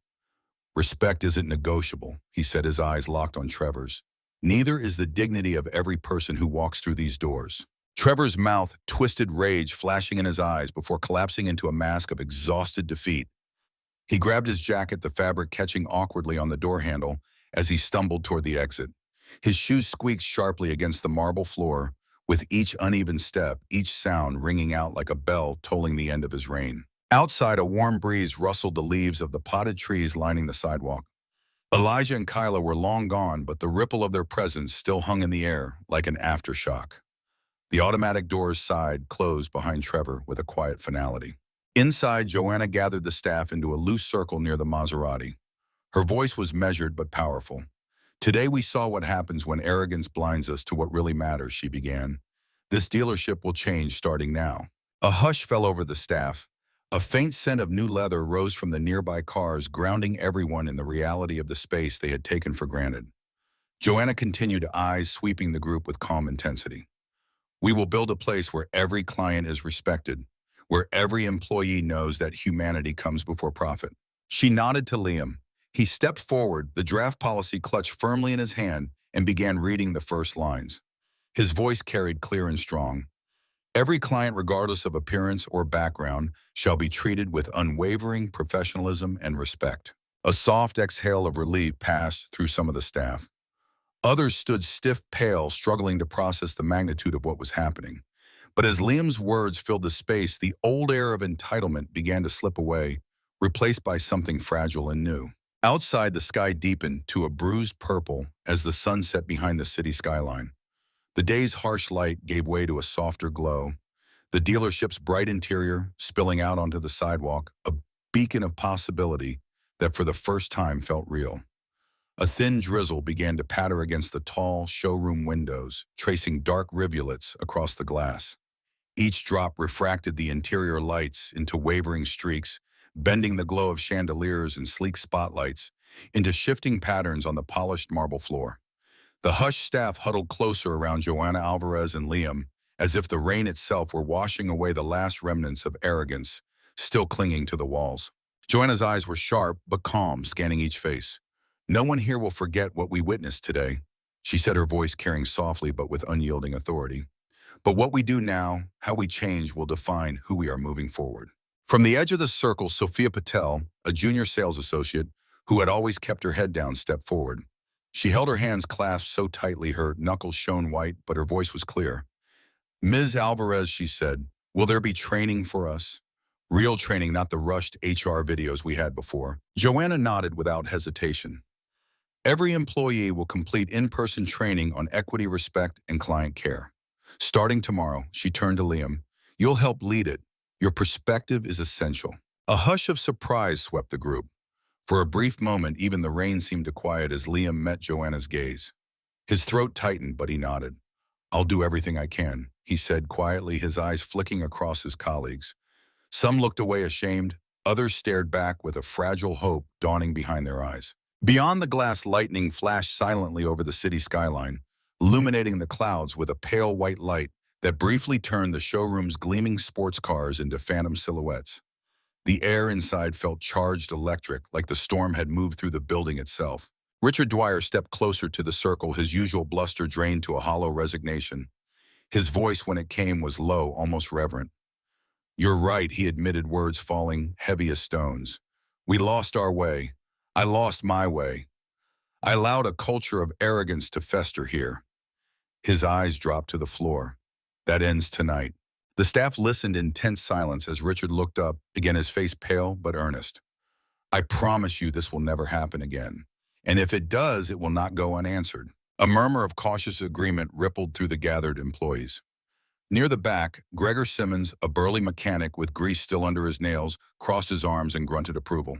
"Respect isn't negotiable," he said, his eyes locked on Trevor's. "Neither is the dignity of every person who walks through these doors." Trevor's mouth twisted, rage flashing in his eyes before collapsing into a mask of exhausted defeat. He grabbed his jacket, the fabric catching awkwardly on the door handle as he stumbled toward the exit. His shoes squeaked sharply against the marble floor, with each uneven step, each sound ringing out like a bell tolling the end of his reign. Outside, a warm breeze rustled the leaves of the potted trees lining the sidewalk. Elijah and Kyla were long gone, but the ripple of their presence still hung in the air like an aftershock. The automatic doors sighed, closed behind Trevor with a quiet finality. Inside, Joanna gathered the staff into a loose circle near the Maserati. Her voice was measured but powerful. "Today we saw what happens when arrogance blinds us to what really matters," she began. "This dealership will change starting now." A hush fell over the staff. A faint scent of new leather rose from the nearby cars, grounding everyone in the reality of the space they had taken for granted. Joanna continued, eyes sweeping the group with calm intensity. "We will build a place where every client is respected, where every employee knows that humanity comes before profit." She nodded to Liam. He stepped forward, the draft policy clutched firmly in his hand, and began reading the first lines. His voice carried clear and strong. "Every client, regardless of appearance or background, shall be treated with unwavering professionalism and respect." A soft exhale of relief passed through some of the staff. Others stood stiff, pale, struggling to process the magnitude of what was happening. But as Liam's words filled the space, the old air of entitlement began to slip away, replaced by something fragile and new. Outside, the sky deepened to a bruised purple as the sun set behind the city skyline. The day's harsh light gave way to a softer glow, the dealership's bright interior spilling out onto the sidewalk, a beacon of possibility that for the first time felt real. A thin drizzle began to patter against the tall showroom windows, tracing dark rivulets across the glass. Each drop refracted the interior lights into wavering streaks, bending the glow of chandeliers and sleek spotlights into shifting patterns on the polished marble floor. The hushed staff huddled closer around Joanna Alvarez and Liam, as if the rain itself were washing away the last remnants of arrogance still clinging to the walls. Joanna's eyes were sharp but calm, scanning each face. "No one here will forget what we witnessed today," she said, her voice carrying softly but with unyielding authority. "But what we do now, how we change, will define who we are moving forward." From the edge of the circle, Sophia Patel, a junior sales associate who had always kept her head down, stepped forward. She held her hands clasped so tightly her knuckles shone white, but her voice was clear. "Ms. Alvarez," she said, "will there be training for us? Real training, not the rushed HR videos we had before." Joanna nodded without hesitation. "Every employee will complete in-person training on equity, respect, and client care. Starting tomorrow," she turned to Liam, "you'll help lead it. Your perspective is essential." A hush of surprise swept the group. For a brief moment, even the rain seemed to quiet as Liam met Joanna's gaze. His throat tightened, but he nodded. "I'll do everything I can," he said quietly, his eyes flicking across his colleagues. Some looked away ashamed, others stared back with a fragile hope dawning behind their eyes. Beyond the glass, lightning flashed silently over the city skyline, illuminating the clouds with a pale white light that briefly turned the showroom's gleaming sports cars into phantom silhouettes. The air inside felt charged electric, like the storm had moved through the building itself. Richard Dwyer stepped closer to the circle, his usual bluster drained to a hollow resignation. His voice, when it came, was low, almost reverent. "You're right," he admitted, words falling heavy as stones. "We lost our way. I lost my way. I allowed a culture of arrogance to fester here." His eyes dropped to the floor. "That ends tonight." The staff listened in tense silence as Richard looked up, again his face pale but earnest. "I promise you this will never happen again. And if it does, it will not go unanswered." A murmur of cautious agreement rippled through the gathered employees. Near the back, Gregor Simmons, a burly mechanic with grease still under his nails, crossed his arms and grunted approval.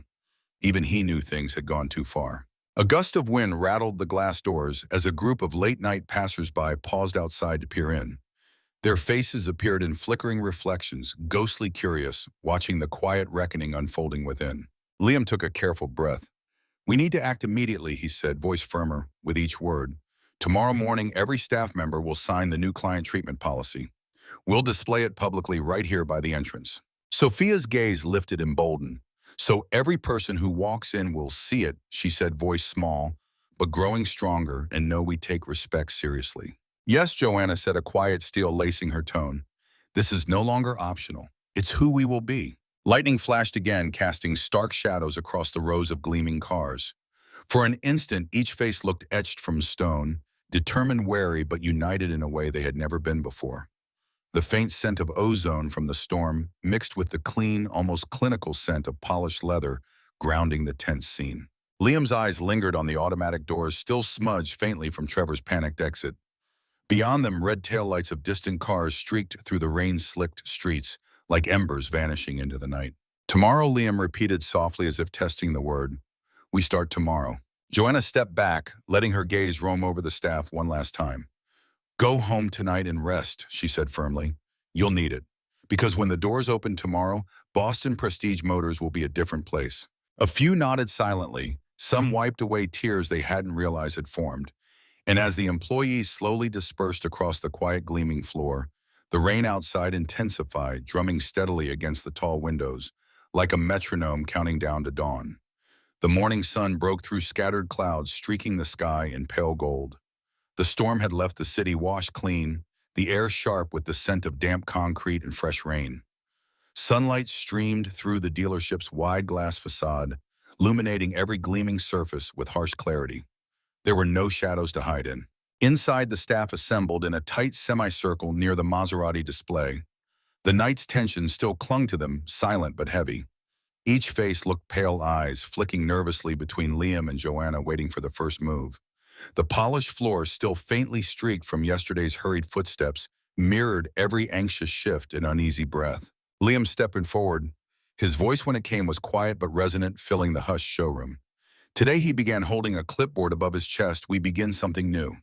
Even he knew things had gone too far. A gust of wind rattled the glass doors as a group of late-night passers-by paused outside to peer in. Their faces appeared in flickering reflections, ghostly curious, watching the quiet reckoning unfolding within. Liam took a careful breath. "We need to act immediately," he said, voice firmer with each word. "Tomorrow morning, every staff member will sign the new client treatment policy. We'll display it publicly right here by the entrance." Sophia's gaze lifted emboldened. "So every person who walks in will see it," she said, voice small, but growing stronger, "and know we take respect seriously." "Yes," Joanna said, a quiet steel lacing her tone. "This is no longer optional. It's who we will be." Lightning flashed again, casting stark shadows across the rows of gleaming cars. For an instant, each face looked etched from stone, determined, wary, but united in a way they had never been before. The faint scent of ozone from the storm mixed with the clean, almost clinical scent of polished leather, grounding the tense scene. Liam's eyes lingered on the automatic doors, still smudged faintly from Trevor's panicked exit. Beyond them, red taillights of distant cars streaked through the rain-slicked streets, like embers vanishing into the night. "Tomorrow," Liam repeated softly as if testing the word. "We start tomorrow." Joanna stepped back, letting her gaze roam over the staff one last time. "Go home tonight and rest," she said firmly. "You'll need it. Because when the doors open tomorrow, Boston Prestige Motors will be a different place." A few nodded silently. Some wiped away tears they hadn't realized had formed. And as the employees slowly dispersed across the quiet gleaming floor, the rain outside intensified, drumming steadily against the tall windows, like a metronome counting down to dawn. The morning sun broke through scattered clouds, streaking the sky in pale gold. The storm had left the city washed clean, the air sharp with the scent of damp concrete and fresh rain. Sunlight streamed through the dealership's wide glass facade, illuminating every gleaming surface with harsh clarity. There were no shadows to hide in. Inside, the staff assembled in a tight semicircle near the Maserati display. The night's tension still clung to them, silent but heavy. Each face looked pale, eyes flicking nervously between Liam and Joanna, waiting for the first move. The polished floor, still faintly streaked from yesterday's hurried footsteps, mirrored every anxious shift and uneasy breath. Liam stepped forward. His voice, when it came, was quiet but resonant, filling the hushed showroom. Today he began, holding a clipboard above his chest. "We begin something new.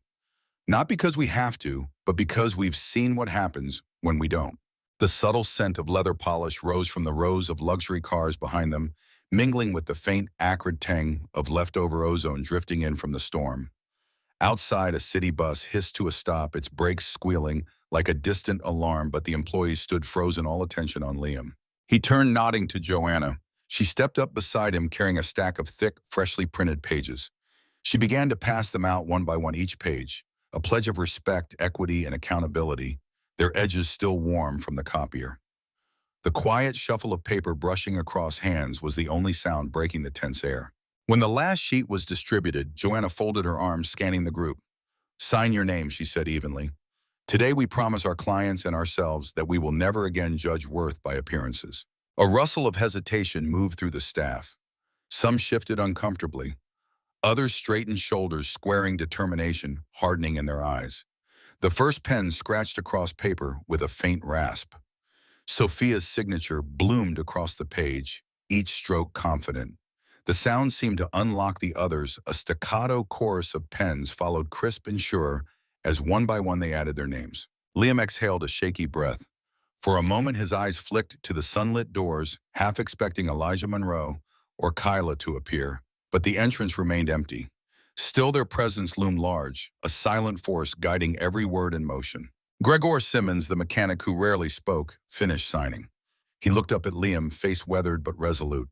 Not because we have to, but because we've seen what happens when we don't." The subtle scent of leather polish rose from the rows of luxury cars behind them, mingling with the faint, acrid tang of leftover ozone drifting in from the storm. Outside, a city bus hissed to a stop, its brakes squealing like a distant alarm, but the employees stood frozen, all attention on Liam. He turned, nodding to Joanna. She stepped up beside him, carrying a stack of thick, freshly printed pages. She began to pass them out one by one, each page, a pledge of respect, equity, and accountability, their edges still warm from the copier. The quiet shuffle of paper brushing across hands was the only sound breaking the tense air. When the last sheet was distributed, Joanna folded her arms, scanning the group. "Sign your name," she said evenly. "Today we promise our clients and ourselves that we will never again judge worth by appearances." A rustle of hesitation moved through the staff. Some shifted uncomfortably. Others straightened shoulders, squaring determination, hardening in their eyes. The first pen scratched across paper with a faint rasp. Sophia's signature bloomed across the page, each stroke confident. The sound seemed to unlock the others. A staccato chorus of pens followed, crisp and sure, as one by one they added their names. Liam exhaled a shaky breath. For a moment his eyes flicked to the sunlit doors, half expecting Elijah Monroe or Kyla to appear. But the entrance remained empty. Still their presence loomed large, a silent force guiding every word and motion. Gregor Simmons, the mechanic who rarely spoke, finished signing. He looked up at Liam, face weathered but resolute.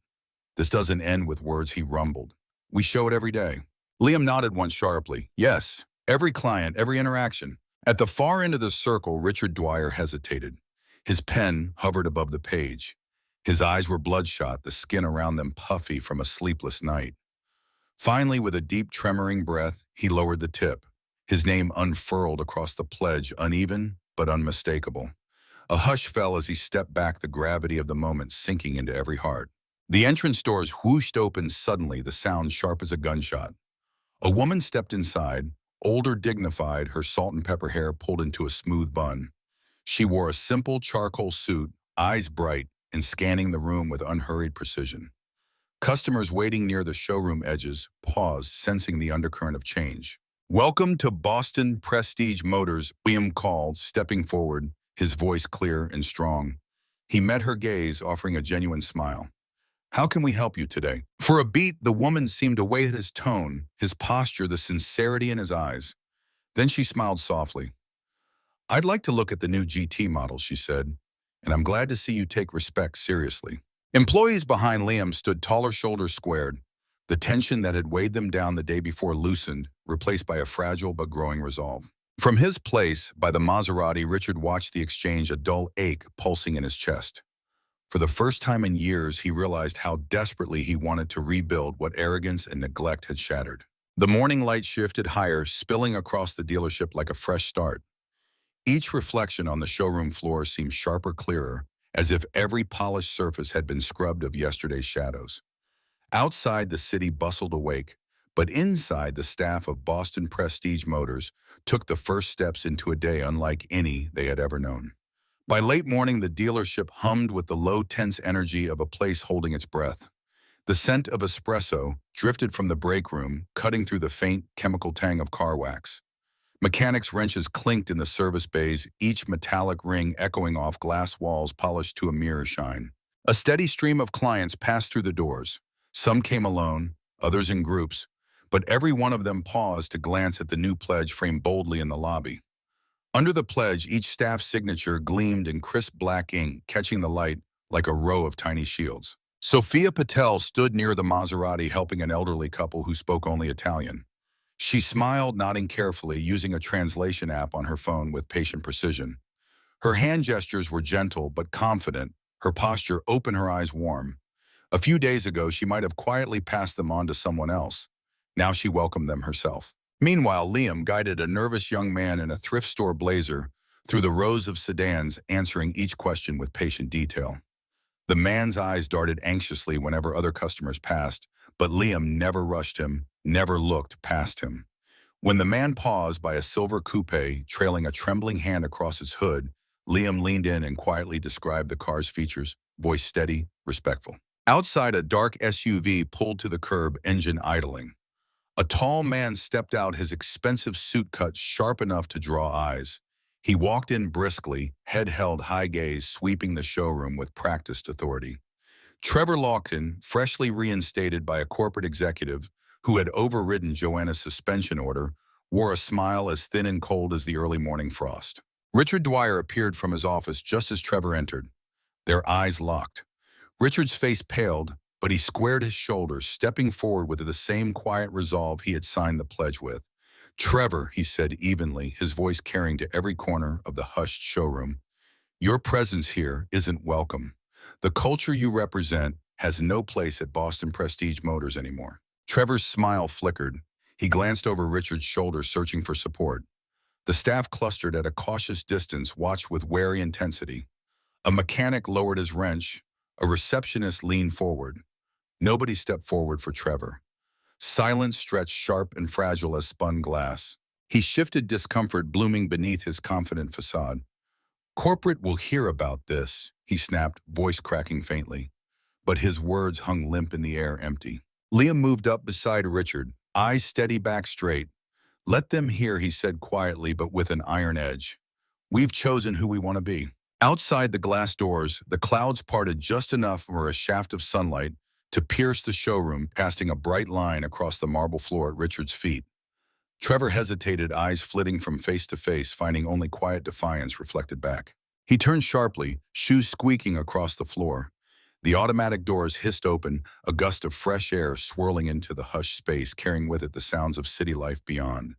"This doesn't end with words," he rumbled. "We show it every day." Liam nodded once sharply. Yes, every client, every interaction. At the far end of the circle, Richard Dwyer hesitated. His pen hovered above the page. His eyes were bloodshot, the skin around them puffy from a sleepless night. Finally, with a deep tremoring breath, he lowered the tip. His name unfurled across the pledge, uneven but unmistakable. A hush fell as he stepped back, the gravity of the moment sinking into every heart. The entrance doors whooshed open suddenly, the sound sharp as a gunshot. A woman stepped inside, older, dignified, her salt and pepper hair pulled into a smooth bun. She wore a simple charcoal suit, eyes bright, and scanning the room with unhurried precision. Customers waiting near the showroom edges paused, sensing the undercurrent of change. "Welcome to Boston Prestige Motors," William called, stepping forward, his voice clear and strong. He met her gaze, offering a genuine smile. "How can we help you today?" For a beat, the woman seemed to weigh at his tone, his posture, the sincerity in his eyes. Then she smiled softly. "I'd like to look at the new GT model," she said, "and I'm glad to see you take respect seriously." Employees behind Liam stood taller, shoulders squared. The tension that had weighed them down the day before loosened, replaced by a fragile but growing resolve. From his place, by the Maserati, Richard watched the exchange, a dull ache pulsing in his chest. For the first time in years, he realized how desperately he wanted to rebuild what arrogance and neglect had shattered. The morning light shifted higher, spilling across the dealership like a fresh start. Each reflection on the showroom floor seemed sharper, clearer, as if every polished surface had been scrubbed of yesterday's shadows. Outside, the city bustled awake, but inside, the staff of Boston Prestige Motors took the first steps into a day unlike any they had ever known. By late morning, the dealership hummed with the low, tense energy of a place holding its breath. The scent of espresso drifted from the break room, cutting through the faint chemical tang of car wax. Mechanics' wrenches clinked in the service bays, each metallic ring echoing off glass walls polished to a mirror shine. A steady stream of clients passed through the doors. Some came alone, others in groups, but every one of them paused to glance at the new pledge framed boldly in the lobby. Under the pledge, each staff signature gleamed in crisp black ink, catching the light like a row of tiny shields. Sophia Patel stood near the Maserati, helping an elderly couple who spoke only Italian. She smiled, nodding carefully, using a translation app on her phone with patient precision. Her hand gestures were gentle but confident, her posture open, her eyes warm. A few days ago, she might have quietly passed them on to someone else. Now she welcomed them herself. Meanwhile, Liam guided a nervous young man in a thrift store blazer through the rows of sedans, answering each question with patient detail. The man's eyes darted anxiously whenever other customers passed, but Liam never rushed him, never looked past him. When the man paused by a silver coupe, trailing a trembling hand across its hood, Liam leaned in and quietly described the car's features, voice steady, respectful. Outside, a dark SUV pulled to the curb, engine idling. A tall man stepped out, his expensive suit cut sharp enough to draw eyes. He walked in briskly, head held, high gaze, sweeping the showroom with practiced authority. Trevor Lawton, freshly reinstated by a corporate executive who had overridden Joanna's suspension order, wore a smile as thin and cold as the early morning frost. Richard Dwyer appeared from his office just as Trevor entered. Their eyes locked. Richard's face paled, but he squared his shoulders, stepping forward with the same quiet resolve he had signed the pledge with. "Trevor," he said evenly, his voice carrying to every corner of the hushed showroom, "your presence here isn't welcome. The culture you represent has no place at Boston Prestige Motors anymore." Trevor's smile flickered. He glanced over Richard's shoulder, searching for support. The staff clustered at a cautious distance, watched with wary intensity. A mechanic lowered his wrench. A receptionist leaned forward. Nobody stepped forward for Trevor. Silence stretched sharp and fragile as spun glass. He shifted, discomfort blooming beneath his confident facade. "Corporate will hear about this," he snapped, voice cracking faintly. But his words hung limp in the air, empty. Liam moved up beside Richard, eyes steady, back straight. "Let them hear," he said quietly but with an iron edge. "We've chosen who we want to be." Outside the glass doors, the clouds parted just enough for a shaft of sunlight to pierce the showroom, casting a bright line across the marble floor at Richard's feet. Trevor hesitated, eyes flitting from face to face, finding only quiet defiance reflected back. He turned sharply, shoes squeaking across the floor. The automatic doors hissed open, a gust of fresh air swirling into the hushed space, carrying with it the sounds of city life beyond.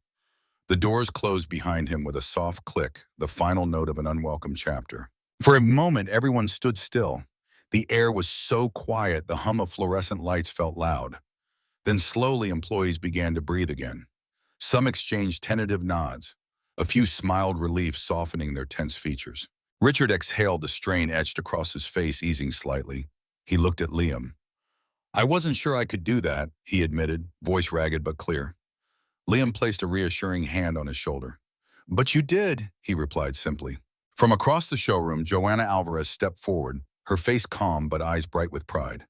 The doors closed behind him with a soft click, the final note of an unwelcome chapter. For a moment, everyone stood still. The air was so quiet, the hum of fluorescent lights felt loud. Then slowly, employees began to breathe again. Some exchanged tentative nods. A few smiled relief, softening their tense features. Richard exhaled, the strain etched across his face, easing slightly. He looked at Liam. "I wasn't sure I could do that," he admitted, voice ragged but clear. Liam placed a reassuring hand on his shoulder. "But you did," he replied simply. From across the showroom, Joanna Alvarez stepped forward, her face calm but eyes bright with pride.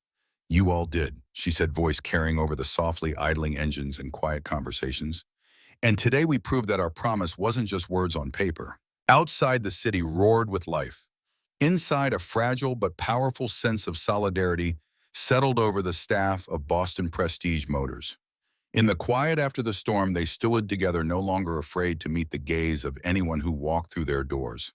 "You all did," she said, voice carrying over the softly idling engines and quiet conversations. "And today we proved that our promise wasn't just words on paper." Outside, the city roared with life. Inside, a fragile but powerful sense of solidarity settled over the staff of Boston Prestige Motors. In the quiet after the storm, they stood together, no longer afraid to meet the gaze of anyone who walked through their doors.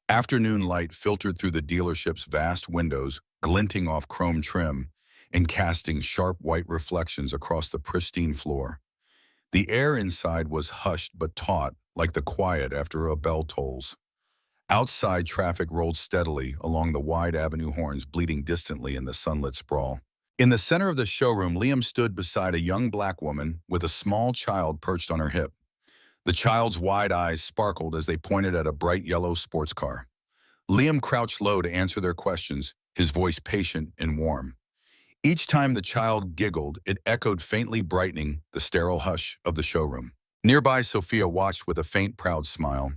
Afternoon light filtered through the dealership's vast windows, glinting off chrome trim and casting sharp white reflections across the pristine floor. The air inside was hushed but taut, like the quiet after a bell tolls. Outside, traffic rolled steadily along the wide avenue, horns bleating distantly in the sunlit sprawl. In the center of the showroom, Liam stood beside a young black woman with a small child perched on her hip. The child's wide eyes sparkled as they pointed at a bright yellow sports car. Liam crouched low to answer their questions, his voice patient and warm. Each time the child giggled, it echoed faintly, brightening the sterile hush of the showroom. Nearby, Sophia watched with a faint, proud smile.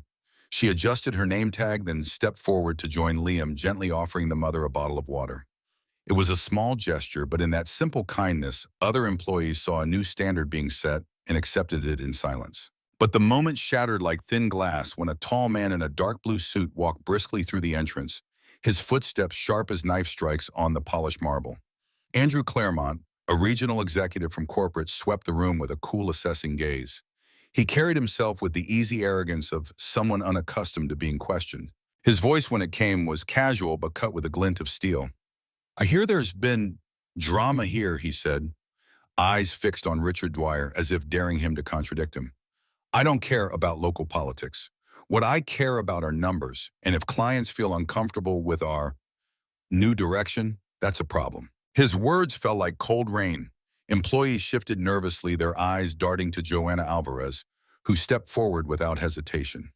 She adjusted her name tag, then stepped forward to join Liam, gently offering the mother a bottle of water. It was a small gesture, but in that simple kindness, other employees saw a new standard being set and accepted it in silence. But the moment shattered like thin glass when a tall man in a dark blue suit walked briskly through the entrance, his footsteps sharp as knife strikes on the polished marble. Andrew Claremont, a regional executive from corporate, swept the room with a cool, assessing gaze. He carried himself with the easy arrogance of someone unaccustomed to being questioned. His voice, when it came, was casual but cut with a glint of steel. "I hear there's been drama here," he said, eyes fixed on Richard Dwyer as if daring him to contradict him. "I don't care about local politics. What I care about are numbers, and if clients feel uncomfortable with our new direction, that's a problem." His words fell like cold rain. Employees shifted nervously, their eyes darting to Joanna Alvarez, who stepped forward without hesitation.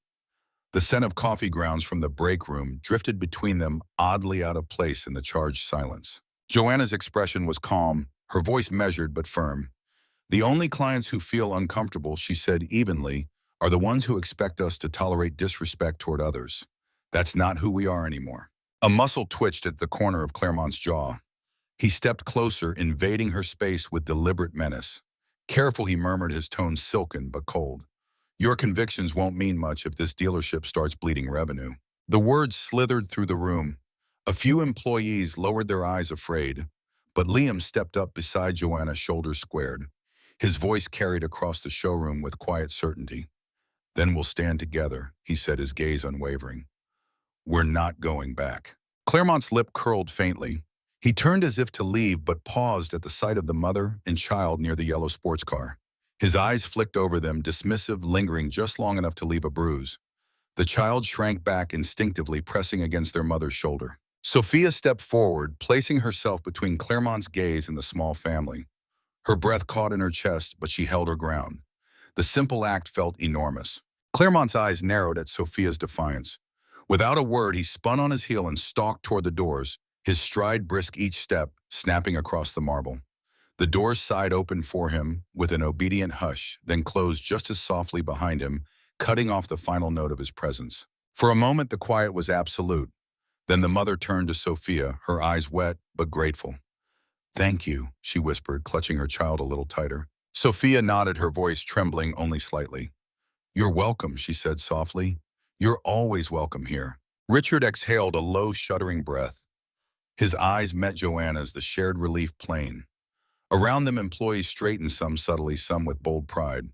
The scent of coffee grounds from the break room drifted between them, oddly out of place in the charged silence. Joanna's expression was calm, her voice measured but firm. "The only clients who feel uncomfortable," she said evenly, "are the ones who expect us to tolerate disrespect toward others. That's not who we are anymore." A muscle twitched at the corner of Claremont's jaw. He stepped closer, invading her space with deliberate menace. "Careful," he murmured, his tone silken but cold. "Your convictions won't mean much if this dealership starts bleeding revenue." The words slithered through the room. A few employees lowered their eyes, afraid, but Liam stepped up beside Joanna, shoulders squared. His voice carried across the showroom with quiet certainty. "Then we'll stand together," he said, his gaze unwavering. "We're not going back." Claremont's lip curled faintly. He turned as if to leave, but paused at the sight of the mother and child near the yellow sports car. His eyes flicked over them, dismissive, lingering just long enough to leave a bruise. The child shrank back instinctively, pressing against their mother's shoulder. Sophia stepped forward, placing herself between Claremont's gaze and the small family. Her breath caught in her chest, but she held her ground. The simple act felt enormous. Claremont's eyes narrowed at Sophia's defiance. Without a word, he spun on his heel and stalked toward the doors, his stride brisk each step, snapping across the marble. The doors sighed open for him with an obedient hush, then closed just as softly behind him, cutting off the final note of his presence. For a moment, the quiet was absolute. Then the mother turned to Sophia, her eyes wet but grateful. "Thank you," she whispered, clutching her child a little tighter. Sophia nodded, her voice trembling only slightly. "You're welcome," she said softly. "You're always welcome here." Richard exhaled a low, shuddering breath. His eyes met Joanna's, the shared relief plain. Around them, employees straightened, some subtly, some with bold pride.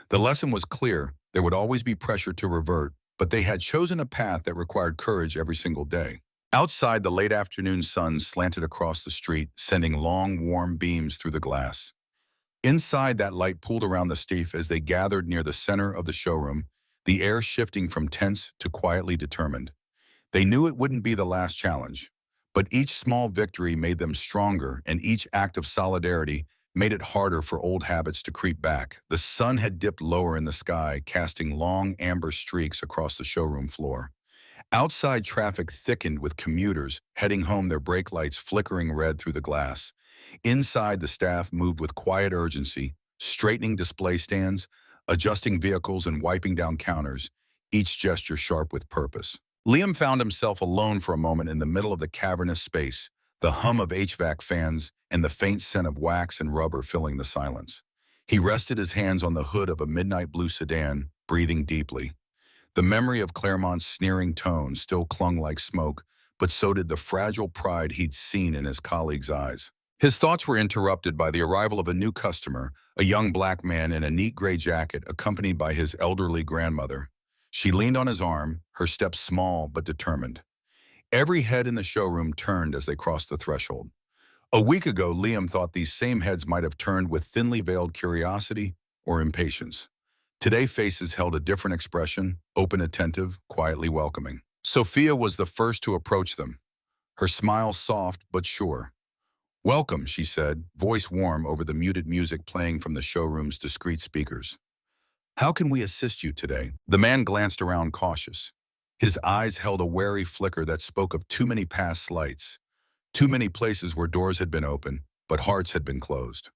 The lesson was clear. There would always be pressure to revert, but they had chosen a path that required courage every single day. Outside, the late afternoon sun slanted across the street, sending long, warm beams through the glass. Inside, that light pooled around the staff as they gathered near the center of the showroom, the air shifting from tense to quietly determined. They knew it wouldn't be the last challenge, but each small victory made them stronger, and each act of solidarity made it harder for old habits to creep back. The sun had dipped lower in the sky, casting long amber streaks across the showroom floor. Outside traffic thickened with commuters heading home, their brake lights flickering red through the glass. Inside, the staff moved with quiet urgency, straightening display stands, adjusting vehicles, and wiping down counters, each gesture sharp with purpose. Liam found himself alone for a moment in the middle of the cavernous space, the hum of HVAC fans and the faint scent of wax and rubber filling the silence. He rested his hands on the hood of a midnight blue sedan, breathing deeply. The memory of Claremont's sneering tone still clung like smoke, but so did the fragile pride he'd seen in his colleagues' eyes. His thoughts were interrupted by the arrival of a new customer, a young black man in a neat gray jacket accompanied by his elderly grandmother. She leaned on his arm, her steps small but determined. Every head in the showroom turned as they crossed the threshold. A week ago, Liam thought these same heads might have turned with thinly veiled curiosity or impatience. Today, faces held a different expression, open, attentive, quietly welcoming. Sophia was the first to approach them, her smile soft but sure. "Welcome," she said, voice warm over the muted music playing from the showroom's discreet speakers. "How can we assist you today?" The man glanced around cautious. His eyes held a wary flicker that spoke of too many past slights, too many places where doors had been open, but hearts had been closed.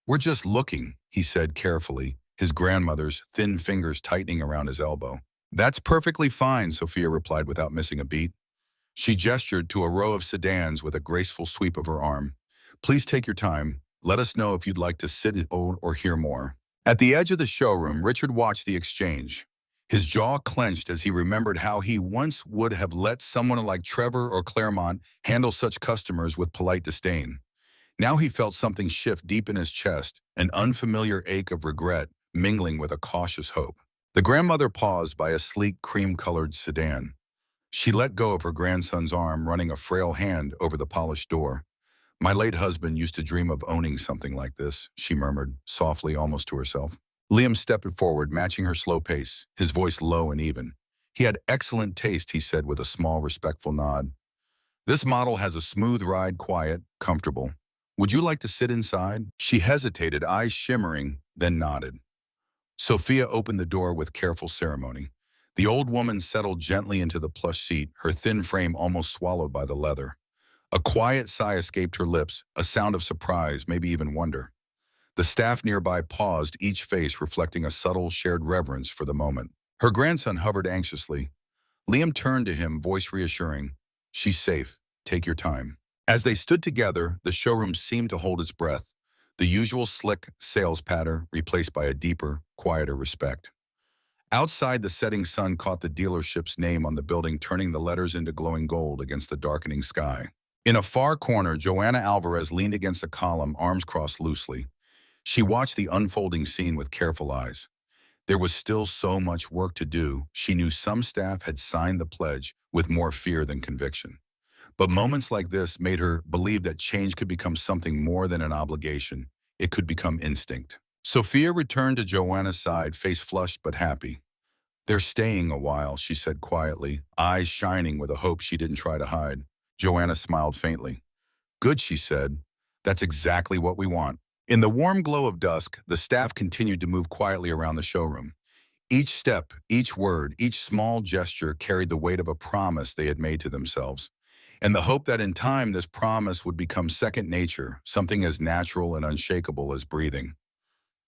"We're just looking," he said carefully, his grandmother's thin fingers tightening around his elbow. "That's perfectly fine," Sophia replied without missing a beat. She gestured to a row of sedans with a graceful sweep of her arm. "Please take your time. Let us know if you'd like to sit or hear more." At the edge of the showroom, Richard watched the exchange. His jaw clenched as he remembered how he once would have let someone like Trevor or Claremont handle such customers with polite disdain. Now he felt something shift deep in his chest, an unfamiliar ache of regret mingling with a cautious hope. The grandmother paused by a sleek cream-colored sedan. She let go of her grandson's arm, running a frail hand over the polished door. "My late husband used to dream of owning something like this," she murmured, softly, almost to herself. Liam stepped forward, matching her slow pace, his voice low and even. "He had excellent taste," he said with a small, respectful nod. "This model has a smooth ride, quiet, comfortable. Would you like to sit inside?" She hesitated, eyes shimmering, then nodded. Sophia opened the door with careful ceremony. The old woman settled gently into the plush seat, her thin frame almost swallowed by the leather. A quiet sigh escaped her lips, a sound of surprise, maybe even wonder. The staff nearby paused, each face reflecting a subtle, shared reverence for the moment. Her grandson hovered anxiously. Liam turned to him, voice reassuring. "She's safe. Take your time." As they stood together, the showroom seemed to hold its breath, the usual slick sales patter replaced by a deeper, quieter respect. Outside, the setting sun caught the dealership's name on the building, turning the letters into glowing gold against the darkening sky. In a far corner, Joanna Alvarez leaned against a column, arms crossed loosely. She watched the unfolding scene with careful eyes. There was still so much work to do. She knew some staff had signed the pledge with more fear than conviction. But moments like this made her believe that change could become something more than an obligation. It could become instinct. Sophia returned to Joanna's side, face flushed but happy. "They're staying a while," she said quietly, eyes shining with a hope she didn't try to hide. Joanna smiled faintly. "Good," she said. "That's exactly what we want." In the warm glow of dusk, the staff continued to move quietly around the showroom. Each step, each word, each small gesture carried the weight of a promise they had made to themselves, and the hope that in time this promise would become second nature, something as natural and unshakable as breathing.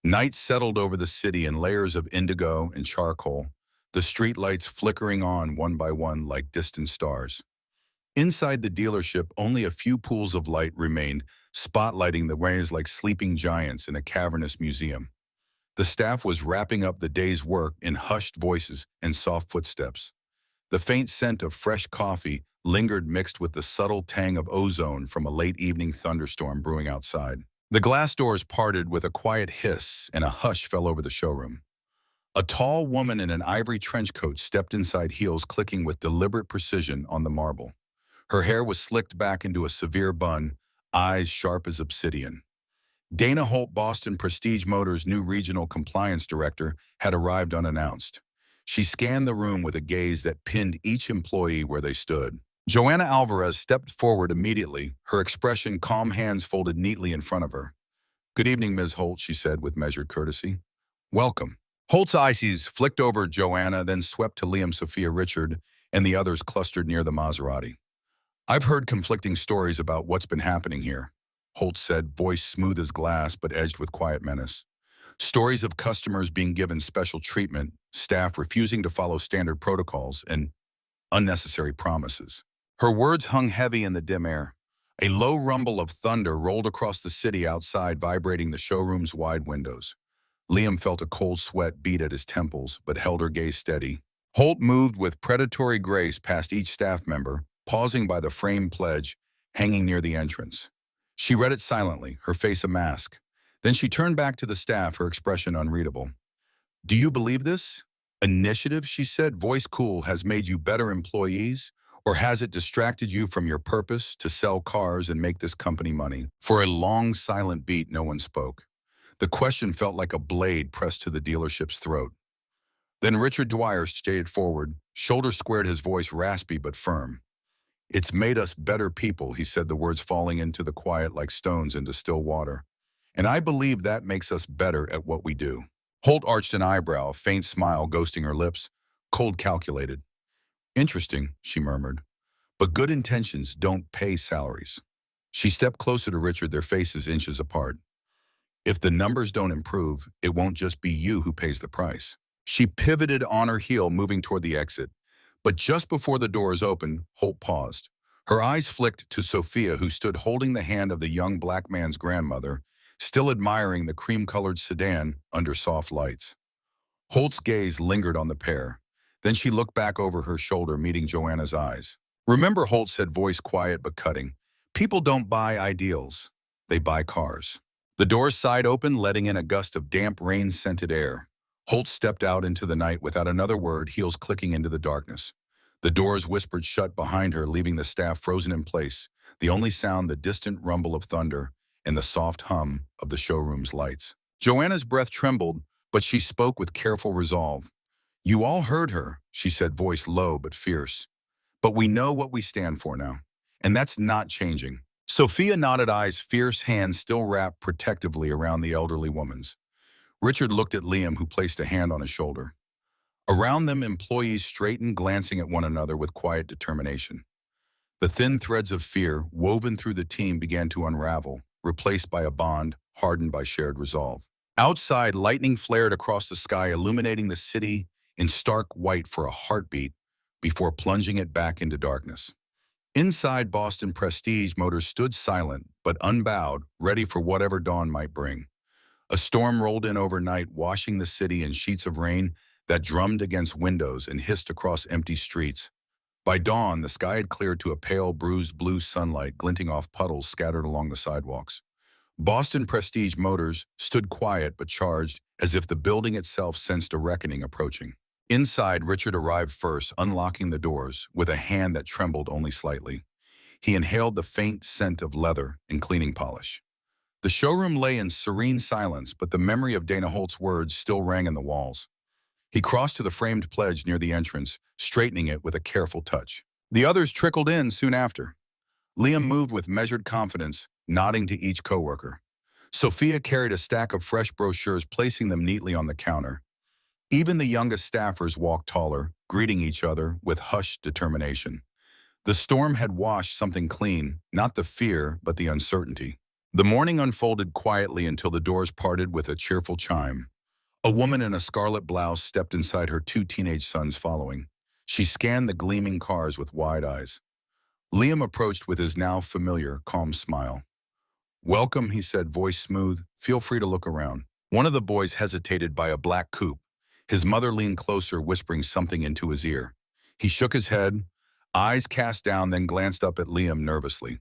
Night settled over the city in layers of indigo and charcoal, the streetlights flickering on one by one like distant stars. Inside the dealership, only a few pools of light remained, spotlighting the ways like sleeping giants in a cavernous museum. The staff was wrapping up the day's work in hushed voices and soft footsteps. The faint scent of fresh coffee lingered, mixed with the subtle tang of ozone from a late evening thunderstorm brewing outside. The glass doors parted with a quiet hiss, and a hush fell over the showroom. A tall woman in an ivory trench coat stepped inside, heels clicking with deliberate precision on the marble. Her hair was slicked back into a severe bun, eyes sharp as obsidian. Dana Holt, Boston Prestige Motors' new regional compliance director, had arrived unannounced. She scanned the room with a gaze that pinned each employee where they stood. Joanna Alvarez stepped forward immediately, her expression calm, hands folded neatly in front of her. "Good evening, Ms. Holt," she said with measured courtesy. "Welcome." Holt's eyes flicked over Joanna, then swept to Liam, Sophia, Richard, and the others clustered near the Maserati. "I've heard conflicting stories about what's been happening here," Holt said, voice smooth as glass but edged with quiet menace. "Stories of customers being given special treatment, staff refusing to follow standard protocols, and unnecessary promises." Her words hung heavy in the dim air. A low rumble of thunder rolled across the city outside, vibrating the showroom's wide windows. Liam felt a cold sweat beat at his temples, but held her gaze steady. Holt moved with predatory grace past each staff member, pausing by the framed pledge hanging near the entrance. She read it silently, her face a mask. Then she turned back to the staff, her expression unreadable. "Do you believe this? Initiative," she said, voice cool, "has made you better employees? Or has it distracted you from your purpose to sell cars and make this company money?" For a long, silent beat, no one spoke. The question felt like a blade pressed to the dealership's throat. Then Richard Dwyer stated forward, shoulders squared, his voice raspy but firm. "It's made us better people," he said, the words falling into the quiet like stones into still water. "And I believe that makes us better at what we do." Holt arched an eyebrow, a faint smile ghosting her lips, cold, calculated. "Interesting," she murmured. "But good intentions don't pay salaries." She stepped closer to Richard, their faces inches apart. "If the numbers don't improve, it won't just be you who pays the price." She pivoted on her heel, moving toward the exit. But just before the doors opened, Holt paused. Her eyes flicked to Sophia, who stood holding the hand of the young black man's grandmother, still admiring the cream-colored sedan under soft lights. Holt's gaze lingered on the pair. Then she looked back over her shoulder, meeting Joanna's eyes. "Remember," Holt said, voice quiet but cutting, "people don't buy ideals. They buy cars." The doors sighed open, letting in a gust of damp, rain-scented air. Holt stepped out into the night without another word, heels clicking into the darkness. The doors whispered shut behind her, leaving the staff frozen in place, the only sound the distant rumble of thunder and the soft hum of the showroom's lights. Joanna's breath trembled, but she spoke with careful resolve. "You all heard her," she said, voice low but fierce. "But we know what we stand for now, and that's not changing." Sophia nodded, eyes fierce, hands still wrapped protectively around the elderly woman's. Richard looked at Liam, who placed a hand on his shoulder. Around them, employees straightened, glancing at one another with quiet determination. The thin threads of fear woven through the team began to unravel, replaced by a bond hardened by shared resolve. Outside, lightning flared across the sky, illuminating the city in stark white for a heartbeat before plunging it back into darkness. Inside, Boston Prestige Motors stood silent but unbowed, ready for whatever dawn might bring. A storm rolled in overnight, washing the city in sheets of rain that drummed against windows and hissed across empty streets. By dawn, the sky had cleared to a pale, bruised blue sunlight glinting off puddles scattered along the sidewalks. Boston Prestige Motors stood quiet but charged, as if the building itself sensed a reckoning approaching. Inside, Richard arrived first, unlocking the doors with a hand that trembled only slightly. He inhaled the faint scent of leather and cleaning polish. The showroom lay in serene silence, but the memory of Dana Holt's words still rang in the walls. He crossed to the framed pledge near the entrance, straightening it with a careful touch. The others trickled in soon after. Liam moved with measured confidence, nodding to each coworker. Sophia carried a stack of fresh brochures, placing them neatly on the counter. Even the youngest staffers walked taller, greeting each other with hushed determination. The storm had washed something clean, not the fear, but the uncertainty. The morning unfolded quietly until the doors parted with a cheerful chime. A woman in a scarlet blouse stepped inside, her two teenage sons following. She scanned the gleaming cars with wide eyes. Liam approached with his now familiar, calm smile. "Welcome," he said, voice smooth. "Feel free to look around." One of the boys hesitated by a black coupe. His mother leaned closer, whispering something into his ear. He shook his head, eyes cast down, then glanced up at Liam nervously.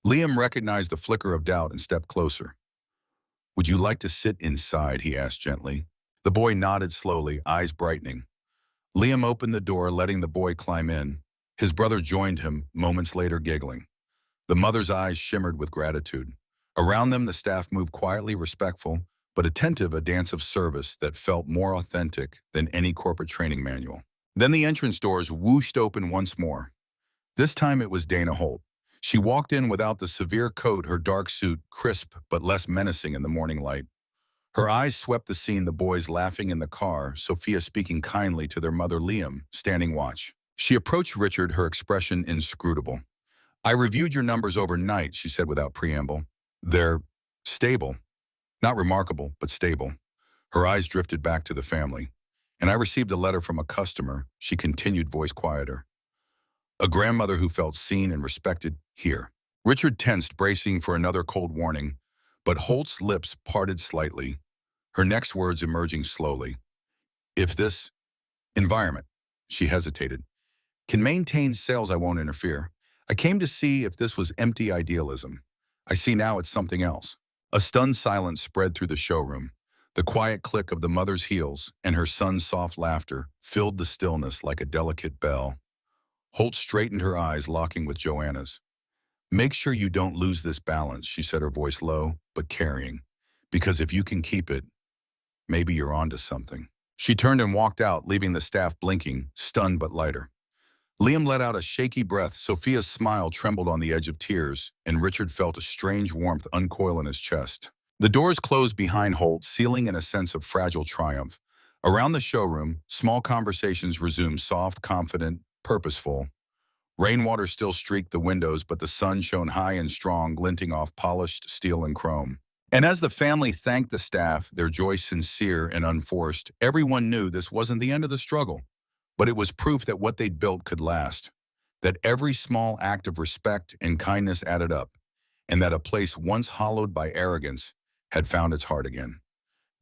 Liam recognized the flicker of doubt and stepped closer. "Would you like to sit inside?" he asked gently. The boy nodded slowly, eyes brightening. Liam opened the door, letting the boy climb in. His brother joined him, moments later giggling. The mother's eyes shimmered with gratitude. Around them, the staff moved quietly respectful, but attentive, a dance of service that felt more authentic than any corporate training manual. Then the entrance doors whooshed open once more. This time it was Dana Holt. She walked in without the severe coat, her dark suit crisp but less menacing in the morning light. Her eyes swept the scene, the boys laughing in the car, Sophia speaking kindly to their mother Liam, standing watch. She approached Richard, her expression inscrutable. "I reviewed your numbers overnight," she said without preamble. "They're stable. Not remarkable, but stable." Her eyes drifted back to the family. "And I received a letter from a customer," she continued, voice quieter. "A grandmother who felt seen and respected here." Richard tensed, bracing for another cold warning, but Holt's lips parted slightly, her next words emerging slowly. "If this environment," she hesitated, "can maintain sales, I won't interfere. I came to see if this was empty idealism. I see now it's something else." A stunned silence spread through the showroom. The quiet click of the mother's heels and her son's soft laughter filled the stillness like a delicate bell. Holt straightened her eyes, locking with Joanna's. "Make sure you don't lose this balance," she said, her voice low but carrying. "Because if you can keep it, maybe you're onto something." She turned and walked out, leaving the staff blinking, stunned but lighter. Liam let out a shaky breath. Sophia's smile trembled on the edge of tears, and Richard felt a strange warmth uncoil in his chest. The doors closed behind Holt, sealing in a sense of fragile triumph. Around the showroom, small conversations resumed, soft, confident, purposeful. Rainwater still streaked the windows, but the sun shone high and strong, glinting off polished steel and chrome. And as the family thanked the staff, their joy sincere and unforced, everyone knew this wasn't the end of the struggle. But it was proof that what they'd built could last, that every small act of respect and kindness added up, and that a place once hollowed by arrogance had found its heart again.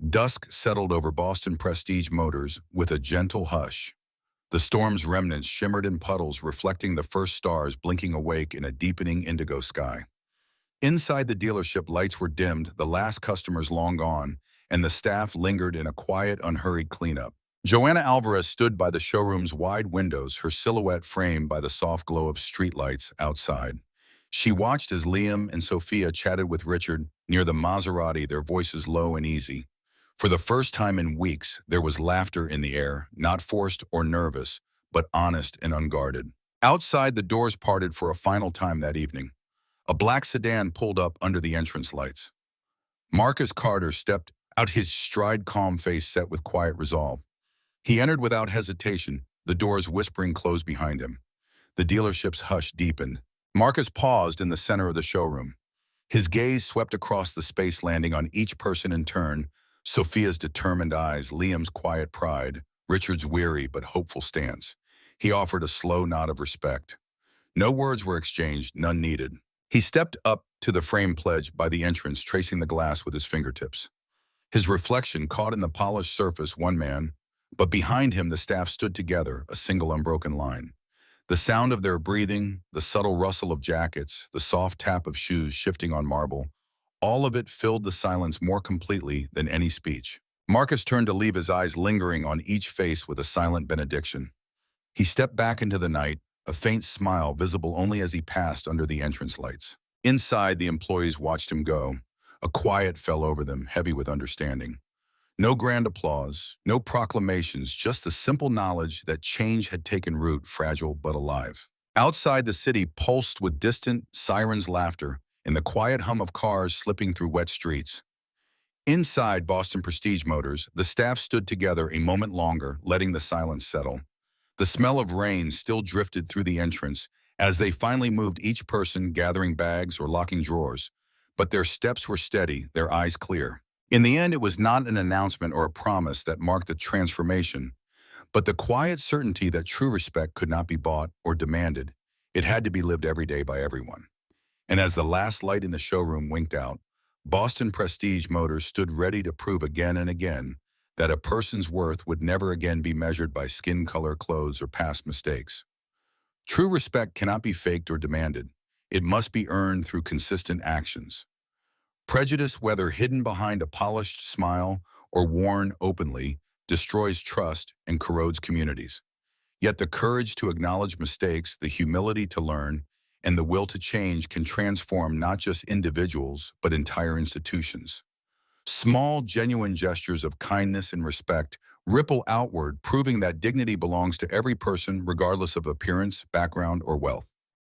Dusk settled over Boston Prestige Motors with a gentle hush. The storm's remnants shimmered in puddles, reflecting the first stars blinking awake in a deepening indigo sky. Inside the dealership, lights were dimmed, the last customers long gone, and the staff lingered in a quiet, unhurried cleanup. Joanna Alvarez stood by the showroom's wide windows, her silhouette framed by the soft glow of streetlights outside. She watched as Liam and Sophia chatted with Richard near the Maserati, their voices low and easy. For the first time in weeks, there was laughter in the air, not forced or nervous, but honest and unguarded. Outside, the doors parted for a final time that evening. A black sedan pulled up under the entrance lights. Marcus Carter stepped out, his stride calm face set with quiet resolve. He entered without hesitation, the doors whispering closed behind him. The dealership's hush deepened. Marcus paused in the center of the showroom. His gaze swept across the space, landing on each person in turn, Sophia's determined eyes, Liam's quiet pride, Richard's weary but hopeful stance. He offered a slow nod of respect. No words were exchanged, none needed. He stepped up to the framed pledge by the entrance, tracing the glass with his fingertips. His reflection caught in the polished surface one man, but behind him the staff stood together, a single unbroken line. The sound of their breathing, the subtle rustle of jackets, the soft tap of shoes shifting on marble, all of it filled the silence more completely than any speech. Marcus turned to leave, his eyes lingering on each face with a silent benediction. He stepped back into the night, a faint smile visible only as he passed under the entrance lights. Inside, the employees watched him go. A quiet fell over them, heavy with understanding. No grand applause, no proclamations, just the simple knowledge that change had taken root, fragile but alive. Outside, the city pulsed with distant sirens' laughter and the quiet hum of cars slipping through wet streets. Inside Boston Prestige Motors, the staff stood together a moment longer, letting the silence settle. The smell of rain still drifted through the entrance as they finally moved, each person gathering bags or locking drawers. But their steps were steady, their eyes clear. In the end, it was not an announcement or a promise that marked the transformation, but the quiet certainty that true respect could not be bought or demanded. It had to be lived every day by everyone. And as the last light in the showroom winked out, Boston Prestige Motors stood ready to prove again and again that a person's worth would never again be measured by skin color, clothes, or past mistakes. True respect cannot be faked or demanded. It must be earned through consistent actions. Prejudice, whether hidden behind a polished smile or worn openly, destroys trust and corrodes communities. Yet the courage to acknowledge mistakes, the humility to learn, and the will to change can transform not just individuals, but entire institutions. Small, genuine gestures of kindness and respect ripple outward, proving that dignity belongs to every person regardless of appearance, background, or wealth.